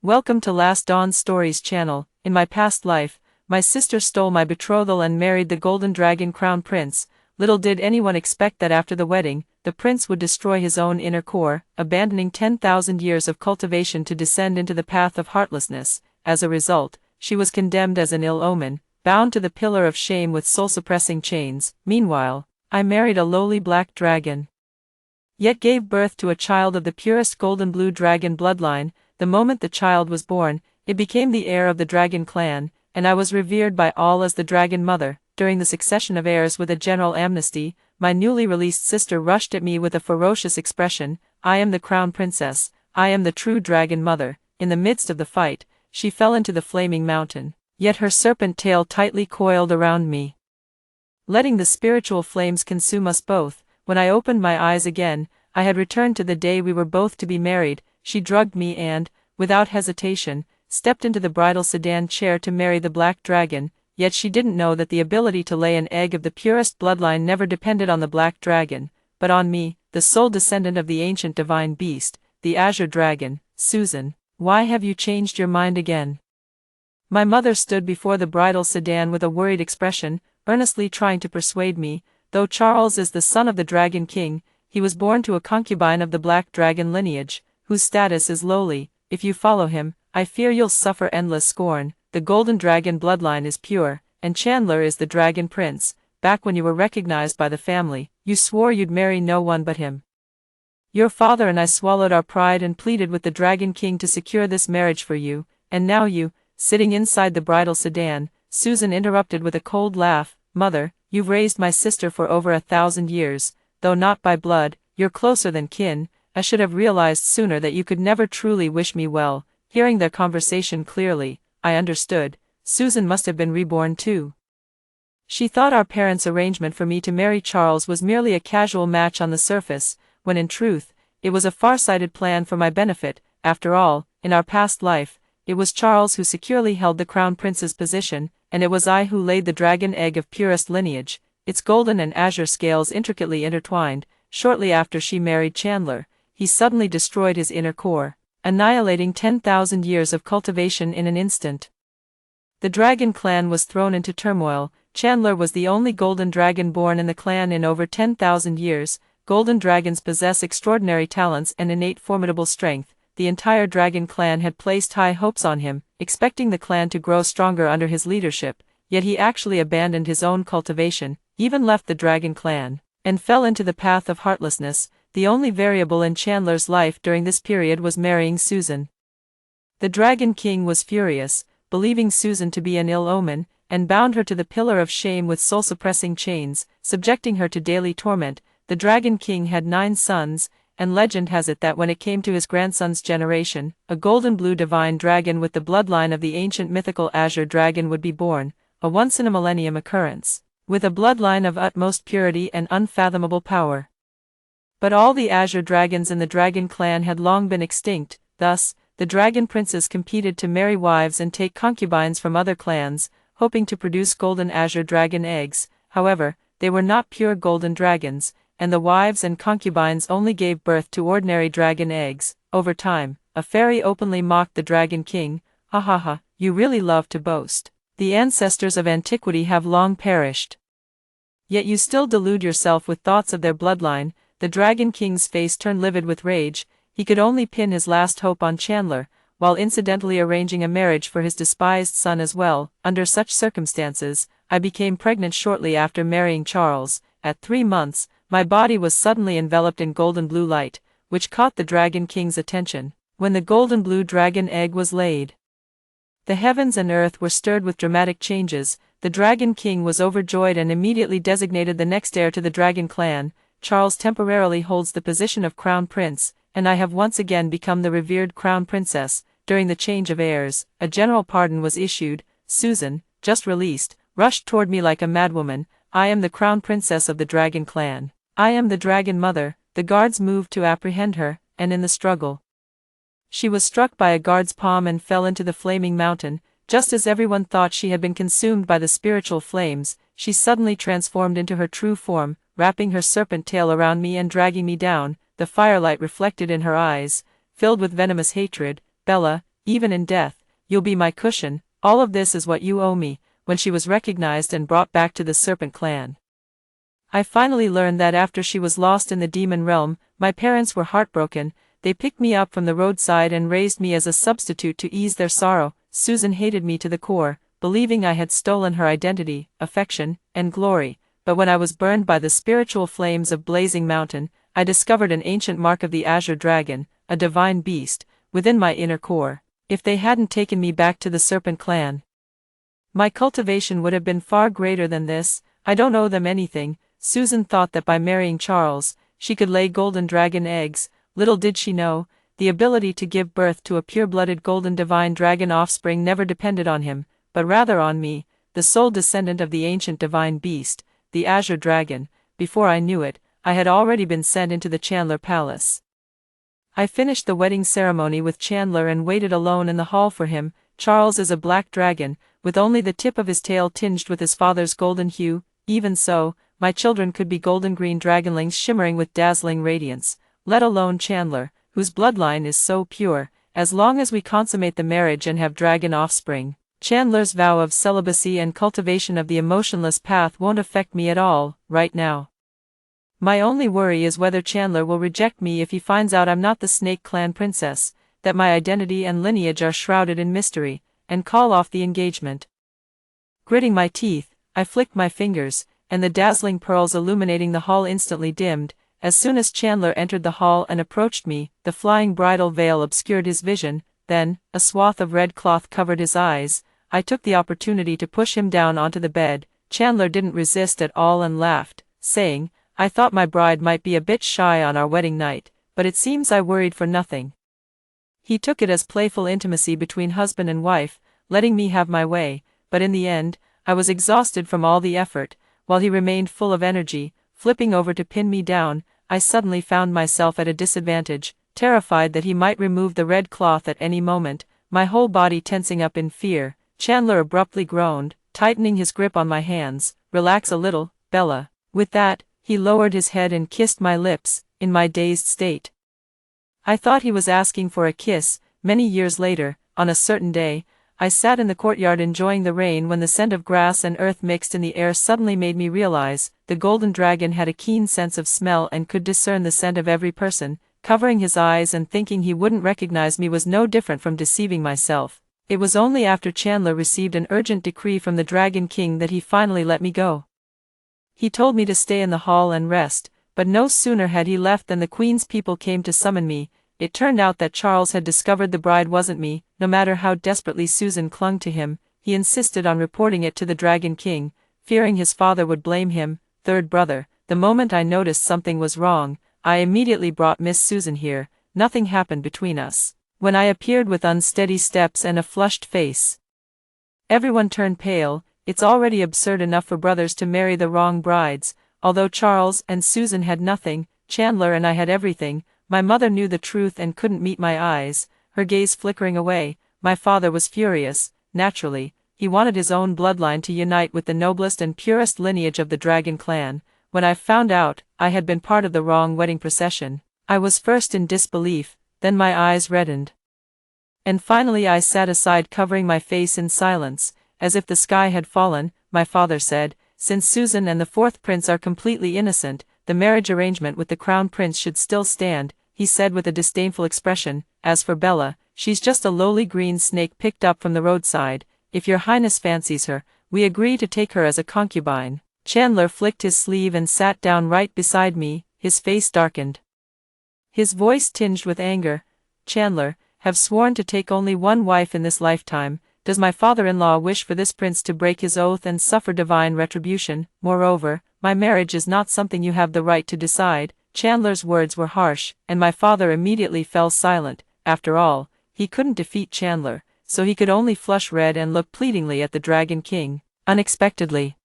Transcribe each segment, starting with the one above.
Welcome to Last Dawn Stories channel. In my past life, my sister stole my betrothal and married the golden dragon crown prince. Little did anyone expect that after the wedding, the prince would destroy his own inner core, abandoning 10,000 years of cultivation to descend into the path of heartlessness. As a result, she was condemned as an ill omen, bound to the pillar of shame with soul-suppressing chains. Meanwhile, I married a lowly black dragon, yet gave birth to a child of the purest golden blue dragon bloodline. The moment the child was born, it became the heir of the dragon clan, and I was revered by all as the dragon mother. During the succession of heirs with a general amnesty, my newly released sister rushed at me with a ferocious expression. "I am the crown princess, I am the true dragon mother." In the midst of the fight, she fell into the flaming mountain, yet her serpent tail tightly coiled around me, letting the spiritual flames consume us both. When I opened my eyes again, I had returned to the day we were both to be married. She drugged me and, without hesitation, stepped into the bridal sedan chair to marry the black dragon. Yet she didn't know that the ability to lay an egg of the purest bloodline never depended on the black dragon, but on me, the sole descendant of the ancient divine beast, the azure dragon. "Susan, why have you changed your mind again?" My mother stood before the bridal sedan with a worried expression, earnestly trying to persuade me. Though Charles is the son of the Dragon King, he was born to a concubine of the black dragon lineage, whose status is lowly. "If you follow him, I fear you'll suffer endless scorn. The golden dragon bloodline is pure, and Chandler is the dragon prince. Back when you were recognized by the family, you swore you'd marry no one but him. Your father and I swallowed our pride and pleaded with the Dragon King to secure this marriage for you, and now you," sitting inside the bridal sedan, Susan interrupted with a cold laugh. "Mother, you've raised my sister for over 1,000 years, though not by blood. You're closer than kin. I should have realized sooner that you could never truly wish me well." Hearing their conversation clearly, I understood. Susan must have been reborn too. She thought our parents' arrangement for me to marry Charles was merely a casual match on the surface, when in truth, it was a far-sighted plan for my benefit. After all, in our past life, it was Charles who securely held the crown prince's position, and it was I who laid the dragon egg of purest lineage, its golden and azure scales intricately intertwined. Shortly after she married Chandler, he suddenly destroyed his inner core, annihilating 10,000 years of cultivation in an instant. The dragon clan was thrown into turmoil. Chandler was the only golden dragon born in the clan in over 10,000 years. Golden dragons possess extraordinary talents and innate formidable strength. The entire dragon clan had placed high hopes on him, expecting the clan to grow stronger under his leadership, yet he actually abandoned his own cultivation, even left the dragon clan, and fell into the path of heartlessness. The only variable in Chandler's life during this period was marrying Susan. The Dragon King was furious, believing Susan to be an ill omen, and bound her to the pillar of shame with soul-suppressing chains, subjecting her to daily torment. The Dragon King had 9 sons, and legend has it that when it came to his grandson's generation, a golden blue divine dragon with the bloodline of the ancient mythical azure dragon would be born, a once-in-a-millennium occurrence, with a bloodline of utmost purity and unfathomable power. But all the azure dragons in the dragon clan had long been extinct. Thus, the dragon princes competed to marry wives and take concubines from other clans, hoping to produce golden azure dragon eggs. However, they were not pure golden dragons, and the wives and concubines only gave birth to ordinary dragon eggs. Over time, a fairy openly mocked the Dragon King. "Ha ha ha, you really love to boast. The ancestors of antiquity have long perished, yet you still delude yourself with thoughts of their bloodline." The Dragon King's face turned livid with rage. He could only pin his last hope on Chandler, while incidentally arranging a marriage for his despised son as well. Under such circumstances, I became pregnant shortly after marrying Charles. At 3 months, my body was suddenly enveloped in golden blue light, which caught the Dragon King's attention. When the golden blue dragon egg was laid, the heavens and earth were stirred with dramatic changes. The Dragon King was overjoyed and immediately designated the next heir to the dragon clan. Charles temporarily holds the position of crown prince, and I have once again become the revered crown princess. During the change of heirs, a general pardon was issued. Susan, just released, rushed toward me like a madwoman. "I am the crown princess of the dragon clan. I am the dragon mother." The guards moved to apprehend her, and in the struggle, she was struck by a guard's palm and fell into the flaming mountain. Just as everyone thought she had been consumed by the spiritual flames, she suddenly transformed into her true form, wrapping her serpent tail around me and dragging me down. The firelight reflected in her eyes, filled with venomous hatred. "Bella, even in death, you'll be my cushion. All of this is what you owe me." When she was recognized and brought back to the Serpent clan, I finally learned that after she was lost in the demon realm, my parents were heartbroken. They picked me up from the roadside and raised me as a substitute to ease their sorrow. Susan hated me to the core, believing I had stolen her identity, affection, and glory. But when I was burned by the spiritual flames of Blazing Mountain, I discovered an ancient mark of the Azure Dragon, a divine beast, within my inner core. If they hadn't taken me back to the Serpent clan, my cultivation would have been far greater than this. I don't owe them anything. Susan thought that by marrying Charles, she could lay golden dragon eggs. Little did she know, the ability to give birth to a pure-blooded golden divine dragon offspring never depended on him, but rather on me, the sole descendant of the ancient divine beast, the Azure Dragon. Before I knew it, I had already been sent into the Chandler Palace. I finished the wedding ceremony with Chandler and waited alone in the hall for him. Charles is a black dragon, with only the tip of his tail tinged with his father's golden hue. Even so, my children could be golden-green dragonlings shimmering with dazzling radiance, let alone Chandler, whose bloodline is so pure. As long as we consummate the marriage and have dragon offspring, Chandler's vow of celibacy and cultivation of the emotionless path won't affect me at all, right now. My only worry is whether Chandler will reject me if he finds out I'm not the Snake Clan princess, that my identity and lineage are shrouded in mystery, and call off the engagement. Gritting my teeth, I flicked my fingers, and the dazzling pearls illuminating the hall instantly dimmed. As soon as Chandler entered the hall and approached me, the flying bridal veil obscured his vision. Then, a swath of red cloth covered his eyes. I took the opportunity to push him down onto the bed. Chandler didn't resist at all and laughed, saying, "I thought my bride might be a bit shy on our wedding night, but it seems I worried for nothing." He took it as playful intimacy between husband and wife, letting me have my way, but in the end, I was exhausted from all the effort. While he remained full of energy, flipping over to pin me down, I suddenly found myself at a disadvantage, terrified that he might remove the red cloth at any moment, my whole body tensing up in fear. Chandler abruptly groaned, tightening his grip on my hands. "Relax a little, Bella." With that, he lowered his head and kissed my lips. In my dazed state, I thought he was asking for a kiss. Many years later, on a certain day, I sat in the courtyard enjoying the rain when the scent of grass and earth mixed in the air suddenly made me realize the golden dragon had a keen sense of smell and could discern the scent of every person. Covering his eyes and thinking he wouldn't recognize me was no different from deceiving myself. It was only after Chandler received an urgent decree from the Dragon King that he finally let me go. He told me to stay in the hall and rest, but no sooner had he left than the Queen's people came to summon me. It turned out that Charles had discovered the bride wasn't me. No matter how desperately Susan clung to him, he insisted on reporting it to the Dragon King, fearing his father would blame him. Third brother, the moment I noticed something was wrong, I immediately brought Miss Susan here. Nothing happened between us. When I appeared with unsteady steps and a flushed face, everyone turned pale. It's already absurd enough for brothers to marry the wrong brides. Although Charles and Susan had nothing, Chandler and I had everything. My mother knew the truth and couldn't meet my eyes, her gaze flickering away. My father was furious. Naturally, he wanted his own bloodline to unite with the noblest and purest lineage of the Dragon Clan. When I found out I had been part of the wrong wedding procession, I was first in disbelief, then my eyes reddened. And finally I sat aside, covering my face in silence, as if the sky had fallen. My father said, "Since Susan and the fourth prince are completely innocent, the marriage arrangement with the crown prince should still stand," he said with a disdainful expression. "As for Bella, she's just a lowly green snake picked up from the roadside. If your highness fancies her, we agree to take her as a concubine." Chandler flicked his sleeve and sat down right beside me. His face darkened, his voice tinged with anger. "Chandler, have sworn to take only one wife in this lifetime. Does my father-in-law wish for this prince to break his oath and suffer divine retribution? Moreover, my marriage is not something you have the right to decide." Chandler's words were harsh, and my father immediately fell silent. After all, he couldn't defeat Chandler, so he could only flush red and look pleadingly at the Dragon King. Unexpectedly,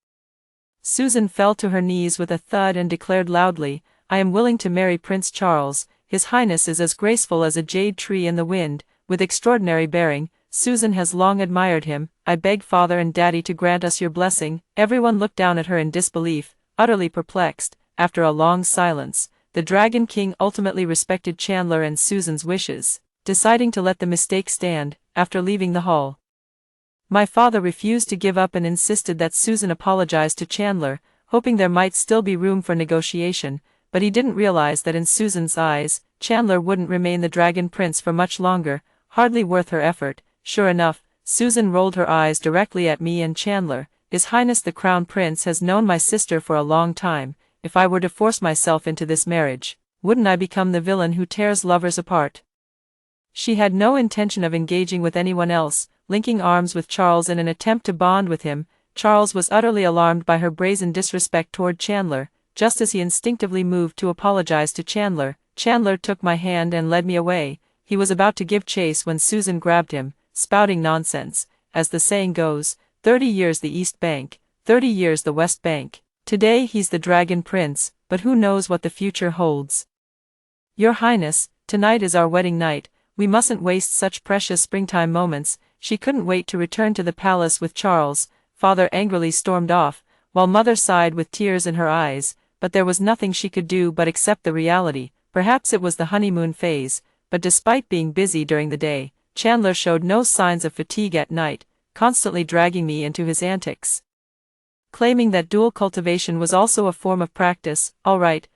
Susan fell to her knees with a thud and declared loudly, "I am willing to marry Prince Charles. His Highness is as graceful as a jade tree in the wind, with extraordinary bearing. Susan has long admired him. I beg Father and Daddy to grant us your blessing." Everyone looked down at her in disbelief, utterly perplexed. After a long silence, the Dragon King ultimately respected Chandler and Susan's wishes. deciding to let the mistake stand. After leaving the hall, my father refused to give up and insisted that Susan apologize to Chandler, hoping there might still be room for negotiation, but he didn't realize that in Susan's eyes, Chandler wouldn't remain the Dragon Prince for much longer, hardly worth her effort. Sure enough, Susan rolled her eyes directly at me and Chandler. His Highness the Crown Prince has known my sister for a long time. If I were to force myself into this marriage, wouldn't I become the villain who tears lovers apart? She had no intention of engaging with anyone else, linking arms with Charles in an attempt to bond with him. Charles was utterly alarmed by her brazen disrespect toward Chandler. Just as he instinctively moved to apologize to Chandler, Chandler took my hand and led me away. He was about to give chase when Susan grabbed him, spouting nonsense. As the saying goes, 30 years the East Bank, 30 years the West Bank. Today he's the Dragon Prince, but who knows what the future holds. Your Highness, tonight is our wedding night. We mustn't waste such precious springtime moments. She couldn't wait to return to the palace with Charles. Father angrily stormed off, while Mother sighed with tears in her eyes, but there was nothing she could do but accept the reality. Perhaps it was the honeymoon phase, but despite being busy during the day, Chandler showed no signs of fatigue at night, constantly dragging me into his antics, claiming that dual cultivation was also a form of practice. All right,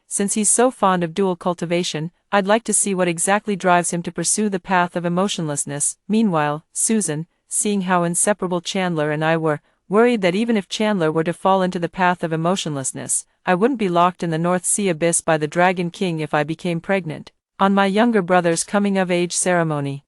since he's so fond of dual cultivation, I'd like to see what exactly drives him to pursue the path of emotionlessness. Meanwhile, Susan, seeing how inseparable Chandler and I were, worried that even if Chandler were to fall into the path of emotionlessness, I wouldn't be locked in the North Sea abyss by the Dragon King if I became pregnant. On my younger brother's coming-of-age ceremony,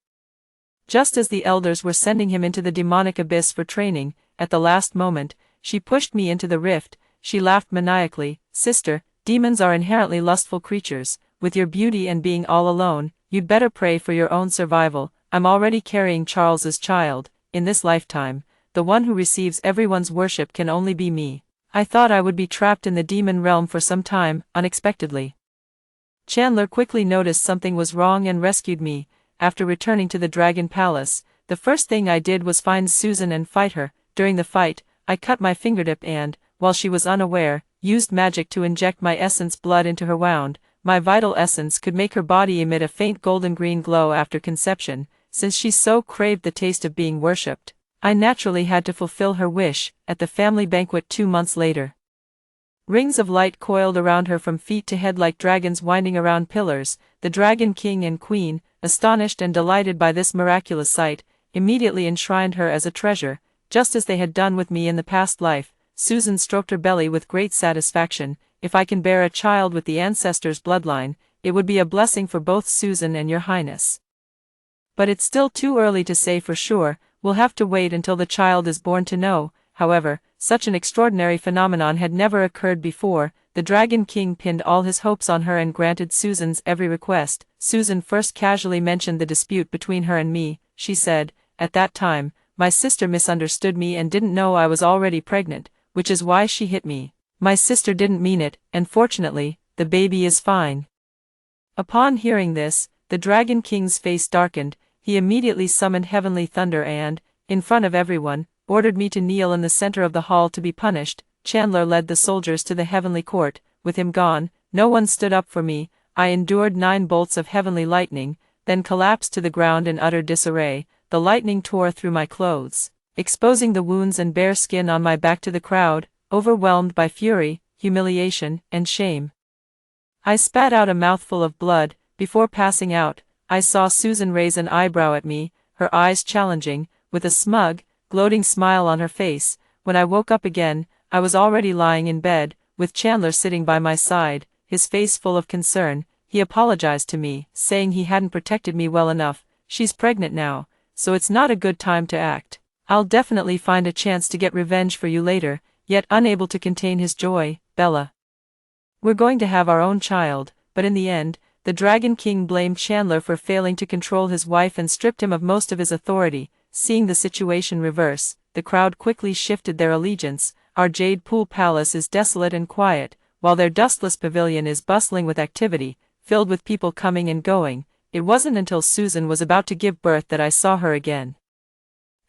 just as the elders were sending him into the demonic abyss for training, at the last moment, she pushed me into the rift. She laughed maniacally. Sister, demons are inherently lustful creatures. With your beauty and being all alone, you'd better pray for your own survival. I'm already carrying Charles's child. In this lifetime, the one who receives everyone's worship can only be me. I thought I would be trapped in the demon realm for some time. Unexpectedly, Chandler quickly noticed something was wrong and rescued me. After returning to the Dragon Palace, the first thing I did was find Susan and fight her. During the fight, I cut my fingertip and, while she was unaware, used magic to inject my essence blood into her wound. My vital essence could make her body emit a faint golden-green glow after conception. Since she so craved the taste of being worshipped, I naturally had to fulfill her wish. At the family banquet 2 months later, rings of light coiled around her from feet to head like dragons winding around pillars. The Dragon King and Queen, astonished and delighted by this miraculous sight, immediately enshrined her as a treasure, just as they had done with me in the past life. Susan stroked her belly with great satisfaction. If I can bear a child with the ancestors' bloodline, it would be a blessing for both Susan and your Highness. But it's still too early to say for sure. We'll have to wait until the child is born to know. However, such an extraordinary phenomenon had never occurred before. The Dragon King pinned all his hopes on her and granted Susan's every request. Susan first casually mentioned the dispute between her and me. She said, "At that time, my sister misunderstood me and didn't know I was already pregnant, which is why she hit me. My sister didn't mean it, and fortunately, the baby is fine." Upon hearing this, the Dragon King's face darkened. He immediately summoned heavenly thunder and, in front of everyone, ordered me to kneel in the center of the hall to be punished. Chandler led the soldiers to the heavenly court. With him gone, no one stood up for me. I endured 9 bolts of heavenly lightning, then collapsed to the ground in utter disarray. The lightning tore through my clothes, exposing the wounds and bare skin on my back to the crowd, overwhelmed by fury, humiliation, and shame. I spat out a mouthful of blood. Before passing out, I saw Susan raise an eyebrow at me, her eyes challenging, with a smug, gloating smile on her face. When I woke up again, I was already lying in bed, with Chandler sitting by my side, his face full of concern. He apologized to me, saying he hadn't protected me well enough. "She's pregnant now, so it's not a good time to act. I'll definitely find a chance to get revenge for you later." Yet unable to contain his joy, "Bella, we're going to have our own child." But in the end, the Dragon King blamed Chandler for failing to control his wife and stripped him of most of his authority. Seeing the situation reverse, the crowd quickly shifted their allegiance. Our Jade Pool Palace is desolate and quiet, while their dustless pavilion is bustling with activity, filled with people coming and going. It wasn't until Susan was about to give birth that I saw her again.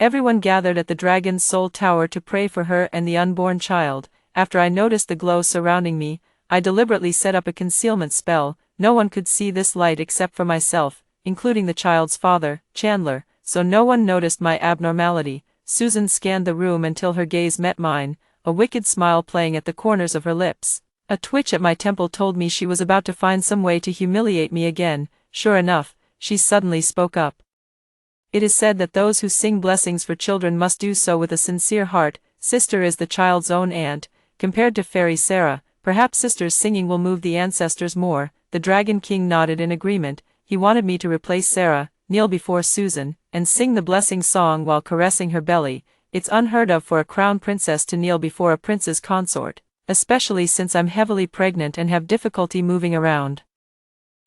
Everyone gathered at the Dragon's Soul Tower to pray for her and the unborn child. After I noticed the glow surrounding me, I deliberately set up a concealment spell. No one could see this light except for myself, including the child's father, Chandler, so no one noticed my abnormality. Susan scanned the room until her gaze met mine, a wicked smile playing at the corners of her lips. A twitch at my temple told me she was about to find some way to humiliate me again. Sure enough, she suddenly spoke up. It is said that those who sing blessings for children must do so with a sincere heart. Sister is the child's own aunt. Compared to Fairy Sarah, perhaps Sister's singing will move the ancestors more. The Dragon King nodded in agreement. He wanted me to replace Sarah, kneel before Susan, and sing the blessing song while caressing her belly. It's unheard of for a crown princess to kneel before a prince's consort, especially since I'm heavily pregnant and have difficulty moving around.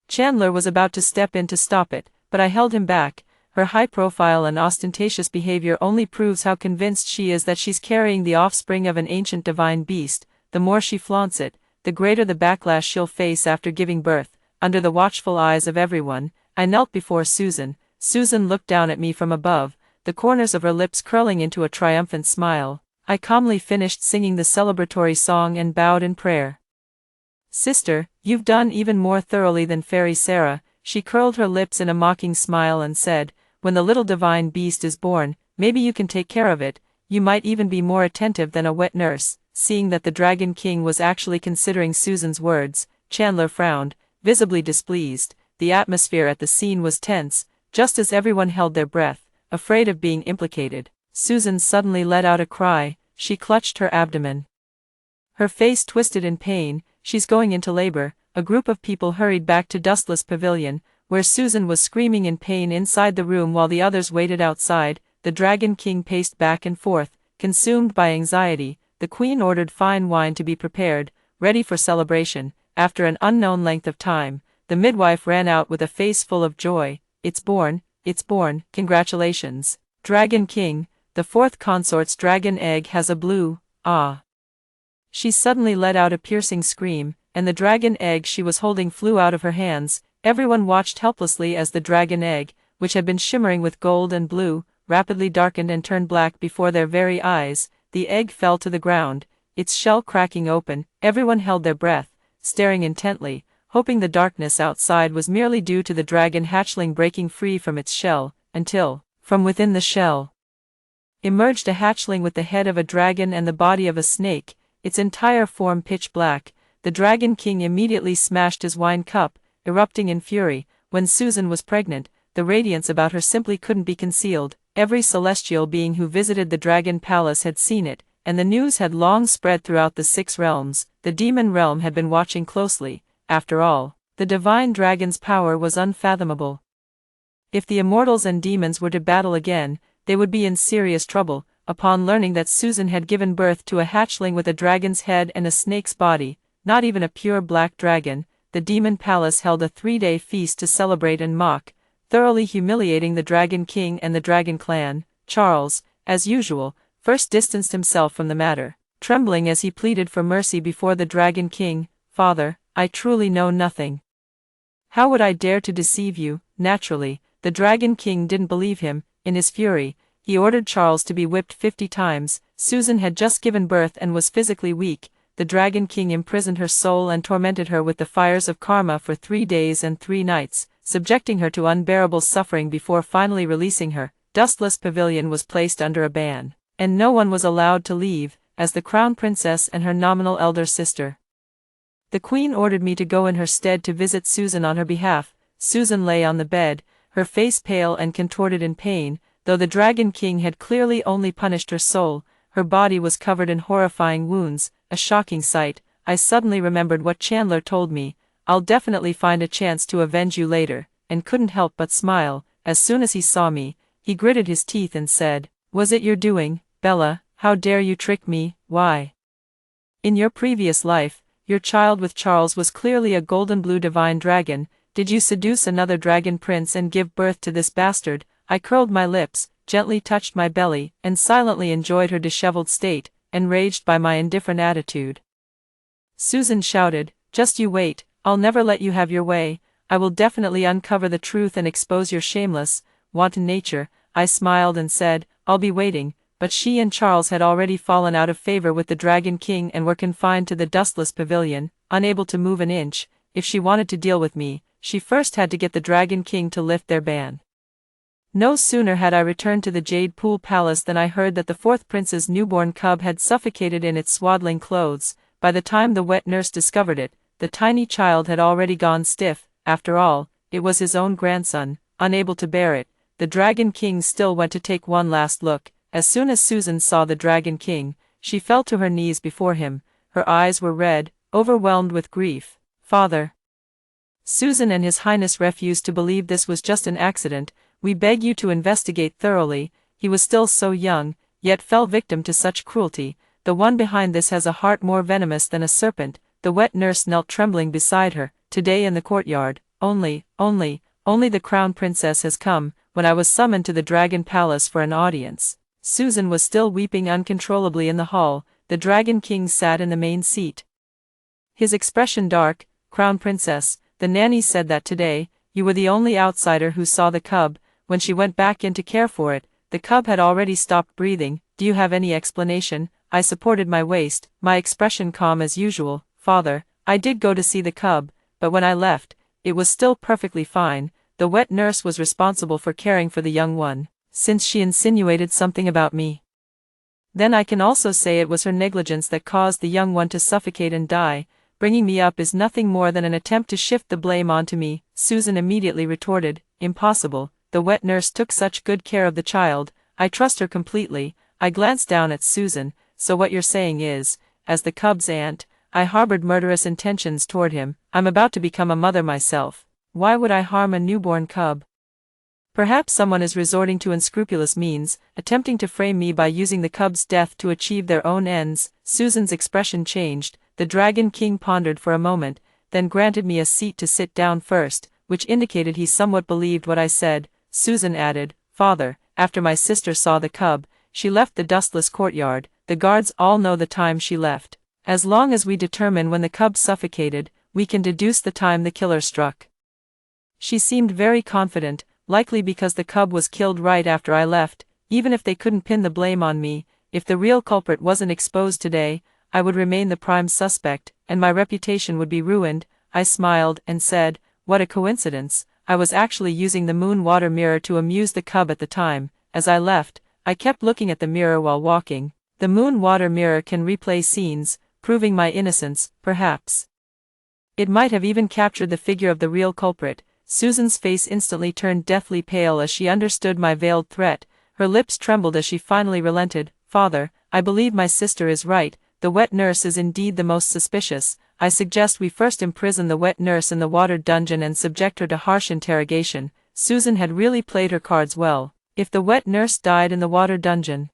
Chandler was about to step in to stop it, but I held him back. Her high profile and ostentatious behavior only proves how convinced she is that she's carrying the offspring of an ancient divine beast. The more she flaunts it, the greater the backlash she'll face after giving birth. Under the watchful eyes of everyone, I knelt before Susan. Susan looked down at me from above, the corners of her lips curling into a triumphant smile. I calmly finished singing the celebratory song and bowed in prayer. Sister, you've done even more thoroughly than Fairy Sarah. She curled her lips in a mocking smile and said, when the little divine beast is born, maybe you can take care of it. You might even be more attentive than a wet nurse. Seeing that the Dragon King was actually considering Susan's words, Chandler frowned, visibly displeased. The atmosphere at the scene was tense, just as everyone held their breath, afraid of being implicated. Susan suddenly let out a cry. She clutched her abdomen. Her face twisted in pain. She's going into labor. A group of people hurried back to Dustless Pavilion, where Susan was screaming in pain inside the room while the others waited outside. The Dragon King paced back and forth, consumed by anxiety. The Queen ordered fine wine to be prepared, ready for celebration. After an unknown length of time, the midwife ran out with a face full of joy. It's born, congratulations. Dragon King, the fourth consort's dragon egg has a blue, ah. She suddenly let out a piercing scream, and the dragon egg she was holding flew out of her hands. Everyone watched helplessly as the dragon egg, which had been shimmering with gold and blue, rapidly darkened and turned black before their very eyes. The egg fell to the ground, its shell cracking open. Everyone held their breath, staring intently, hoping the darkness outside was merely due to the dragon hatchling breaking free from its shell, until, from within the shell, emerged a hatchling with the head of a dragon and the body of a snake, its entire form pitch black. The Dragon King immediately smashed his wine cup, erupting in fury. When Susan was pregnant, the radiance about her simply couldn't be concealed. Every celestial being who visited the Dragon Palace had seen it, and the news had long spread throughout the 6 realms. The demon realm had been watching closely. After all, the divine dragon's power was unfathomable. If the immortals and demons were to battle again, they would be in serious trouble. Upon learning that Susan had given birth to a hatchling with a dragon's head and a snake's body, not even a pure black dragon, the Demon Palace held a 3-day feast to celebrate and mock, thoroughly humiliating the Dragon King and the Dragon Clan. Charles, as usual, first distanced himself from the matter, trembling as he pleaded for mercy before the Dragon King. Father, I truly know nothing. How would I dare to deceive you? Naturally, the Dragon King didn't believe him. In his fury, he ordered Charles to be whipped 50 times. Susan had just given birth and was physically weak. The Dragon King imprisoned her soul and tormented her with the fires of karma for 3 days and 3 nights, subjecting her to unbearable suffering before finally releasing her. Dustless Pavilion was placed under a ban, and no one was allowed to leave, as the Crown Princess and her nominal elder sister. The Queen ordered me to go in her stead to visit Susan on her behalf. Susan lay on the bed, her face pale and contorted in pain. Though the Dragon King had clearly only punished her soul, her body was covered in horrifying wounds, a shocking sight. I suddenly remembered what Chandler told me, "I'll definitely find a chance to avenge you later," and couldn't help but smile. As soon as he saw me, he gritted his teeth and said, "Was it your doing, Bella? How dare you trick me? Why? In your previous life, your child with Charles was clearly a golden blue divine dragon. Did you seduce another dragon prince and give birth to this bastard?" I curled my lips, gently touched my belly, and silently enjoyed her disheveled state, enraged by my indifferent attitude. Susan shouted, "Just you wait, I'll never let you have your way. I will definitely uncover the truth and expose your shameless, wanton nature." I smiled and said, "I'll be waiting," but she and Charles had already fallen out of favor with the Dragon King and were confined to the Dustless Pavilion. unable to move an inch. If she wanted to deal with me, she first had to get the Dragon King to lift their ban. No sooner had I returned to the Jade Pool Palace than I heard that the fourth prince's newborn cub had suffocated in its swaddling clothes. By the time the wet nurse discovered it, the tiny child had already gone stiff. After all, it was his own grandson. Unable to bear it, the Dragon King still went to take one last look. As soon as Susan saw the Dragon King, she fell to her knees before him. Her eyes were red, overwhelmed with grief. "Father." Susan and His Highness refused to believe this was just an accident. "We beg you to investigate thoroughly." He was still so young, yet fell victim to such cruelty. "The one behind this has a heart more venomous than a serpent." The wet nurse knelt trembling beside her. "Today in the courtyard, only the crown princess has come." When I was summoned to the Dragon Palace for an audience, Susan was still weeping uncontrollably in the hall. The Dragon King sat in the main seat, his expression dark. "Crown Princess, the nanny said that today, you were the only outsider who saw the cub. When she went back in to care for it, the cub had already stopped breathing. Do you have any explanation?" I supported my waist, my expression calm as usual. "Father, I did go to see the cub, but when I left, it was still perfectly fine. The wet nurse was responsible for caring for the young one, since she insinuated something about me. Then I can also say it was her negligence that caused the young one to suffocate and die. Bringing me up is nothing more than an attempt to shift the blame onto me." Susan immediately retorted, "Impossible. The wet nurse took such good care of the child. I trust her completely." I glanced down at Susan. "So what you're saying is, as the cub's aunt, I harbored murderous intentions toward him. I'm about to become a mother myself. Why would I harm a newborn cub? Perhaps someone is resorting to unscrupulous means, attempting to frame me by using the cub's death to achieve their own ends." Susan's expression changed. The Dragon King pondered for a moment, then granted me a seat to sit down first, which indicated he somewhat believed what I said. Susan added, "Father, after my sister saw the cub, she left the dustless courtyard. The guards all know the time she left. As long as we determine when the cub suffocated, we can deduce the time the killer struck." She seemed very confident, likely because the cub was killed right after I left. Even if they couldn't pin the blame on me, if the real culprit wasn't exposed today, I would remain the prime suspect, and my reputation would be ruined. I smiled and said, "What a coincidence. I was actually using the moon water mirror to amuse the cub at the time." As I left, I kept looking at the mirror while walking. The moon water mirror can replay scenes, proving my innocence. Perhaps it might have even captured the figure of the real culprit. Susan's face instantly turned deathly pale as she understood my veiled threat. Her lips trembled as she finally relented. "Father, I believe my sister is right. The wet nurse is indeed the most suspicious. I suggest we first imprison the wet nurse in the water dungeon and subject her to harsh interrogation." Susan had really played her cards well. If the wet nurse died in the water dungeon,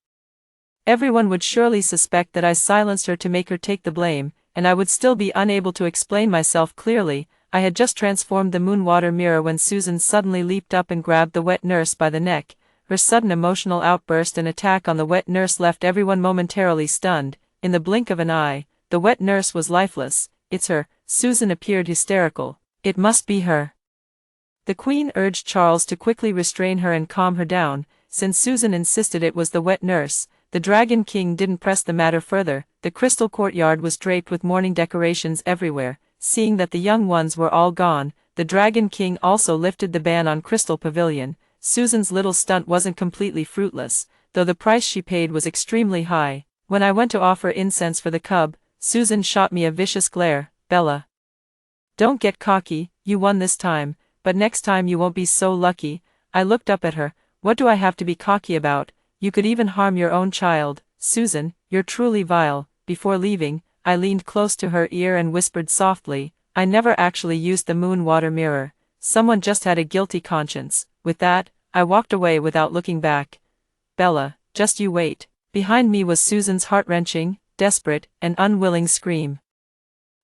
everyone would surely suspect that I silenced her to make her take the blame, and I would still be unable to explain myself clearly. I had just transformed the moon water mirror when Susan suddenly leaped up and grabbed the wet nurse by the neck. Her sudden emotional outburst and attack on the wet nurse left everyone momentarily stunned. In the blink of an eye, the wet nurse was lifeless. "It's her." Susan appeared hysterical. "It must be her." The Queen urged Charles to quickly restrain her and calm her down. Since Susan insisted it was the wet nurse, the Dragon King didn't press the matter further. The crystal courtyard was draped with mourning decorations everywhere. Seeing that the young ones were all gone, the Dragon King also lifted the ban on Crystal Pavilion. Susan's little stunt wasn't completely fruitless, though the price she paid was extremely high. When I went to offer incense for the cub, Susan shot me a vicious glare. "Bella, don't get cocky. You won this time, but next time you won't be so lucky." I looked up at her. "What do I have to be cocky about? You could even harm your own child." "Susan, you're truly vile." Before leaving, I leaned close to her ear and whispered softly, "I never actually used the moon water mirror. Someone just had a guilty conscience." With that, I walked away without looking back. "Bella, just you wait." Behind me was Susan's heart-wrenching, desperate, and unwilling scream.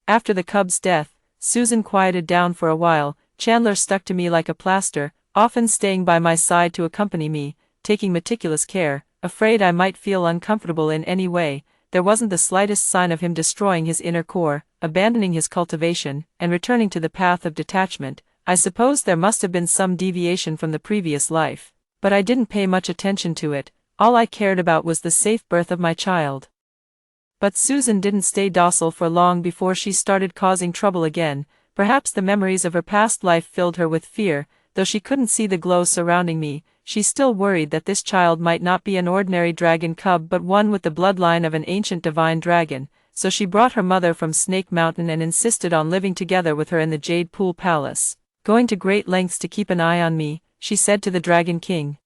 After the cub's death, Susan quieted down for a while. Chandler stuck to me like a plaster, often staying by my side to accompany me, taking meticulous care. Afraid I might feel uncomfortable in any way, there wasn't the slightest sign of him destroying his inner core, abandoning his cultivation, and returning to the path of detachment. I suppose there must have been some deviation from the previous life, but I didn't pay much attention to it. All I cared about was the safe birth of my child. But Susan didn't stay docile for long before she started causing trouble again. Perhaps the memories of her past life filled her with fear. Though she couldn't see the glow surrounding me, she still worried that this child might not be an ordinary dragon cub but one with the bloodline of an ancient divine dragon. So she brought her mother from Snake Mountain and insisted on living together with her in the Jade Pool Palace. Going to great lengths to keep an eye on me, she said to the Dragon King.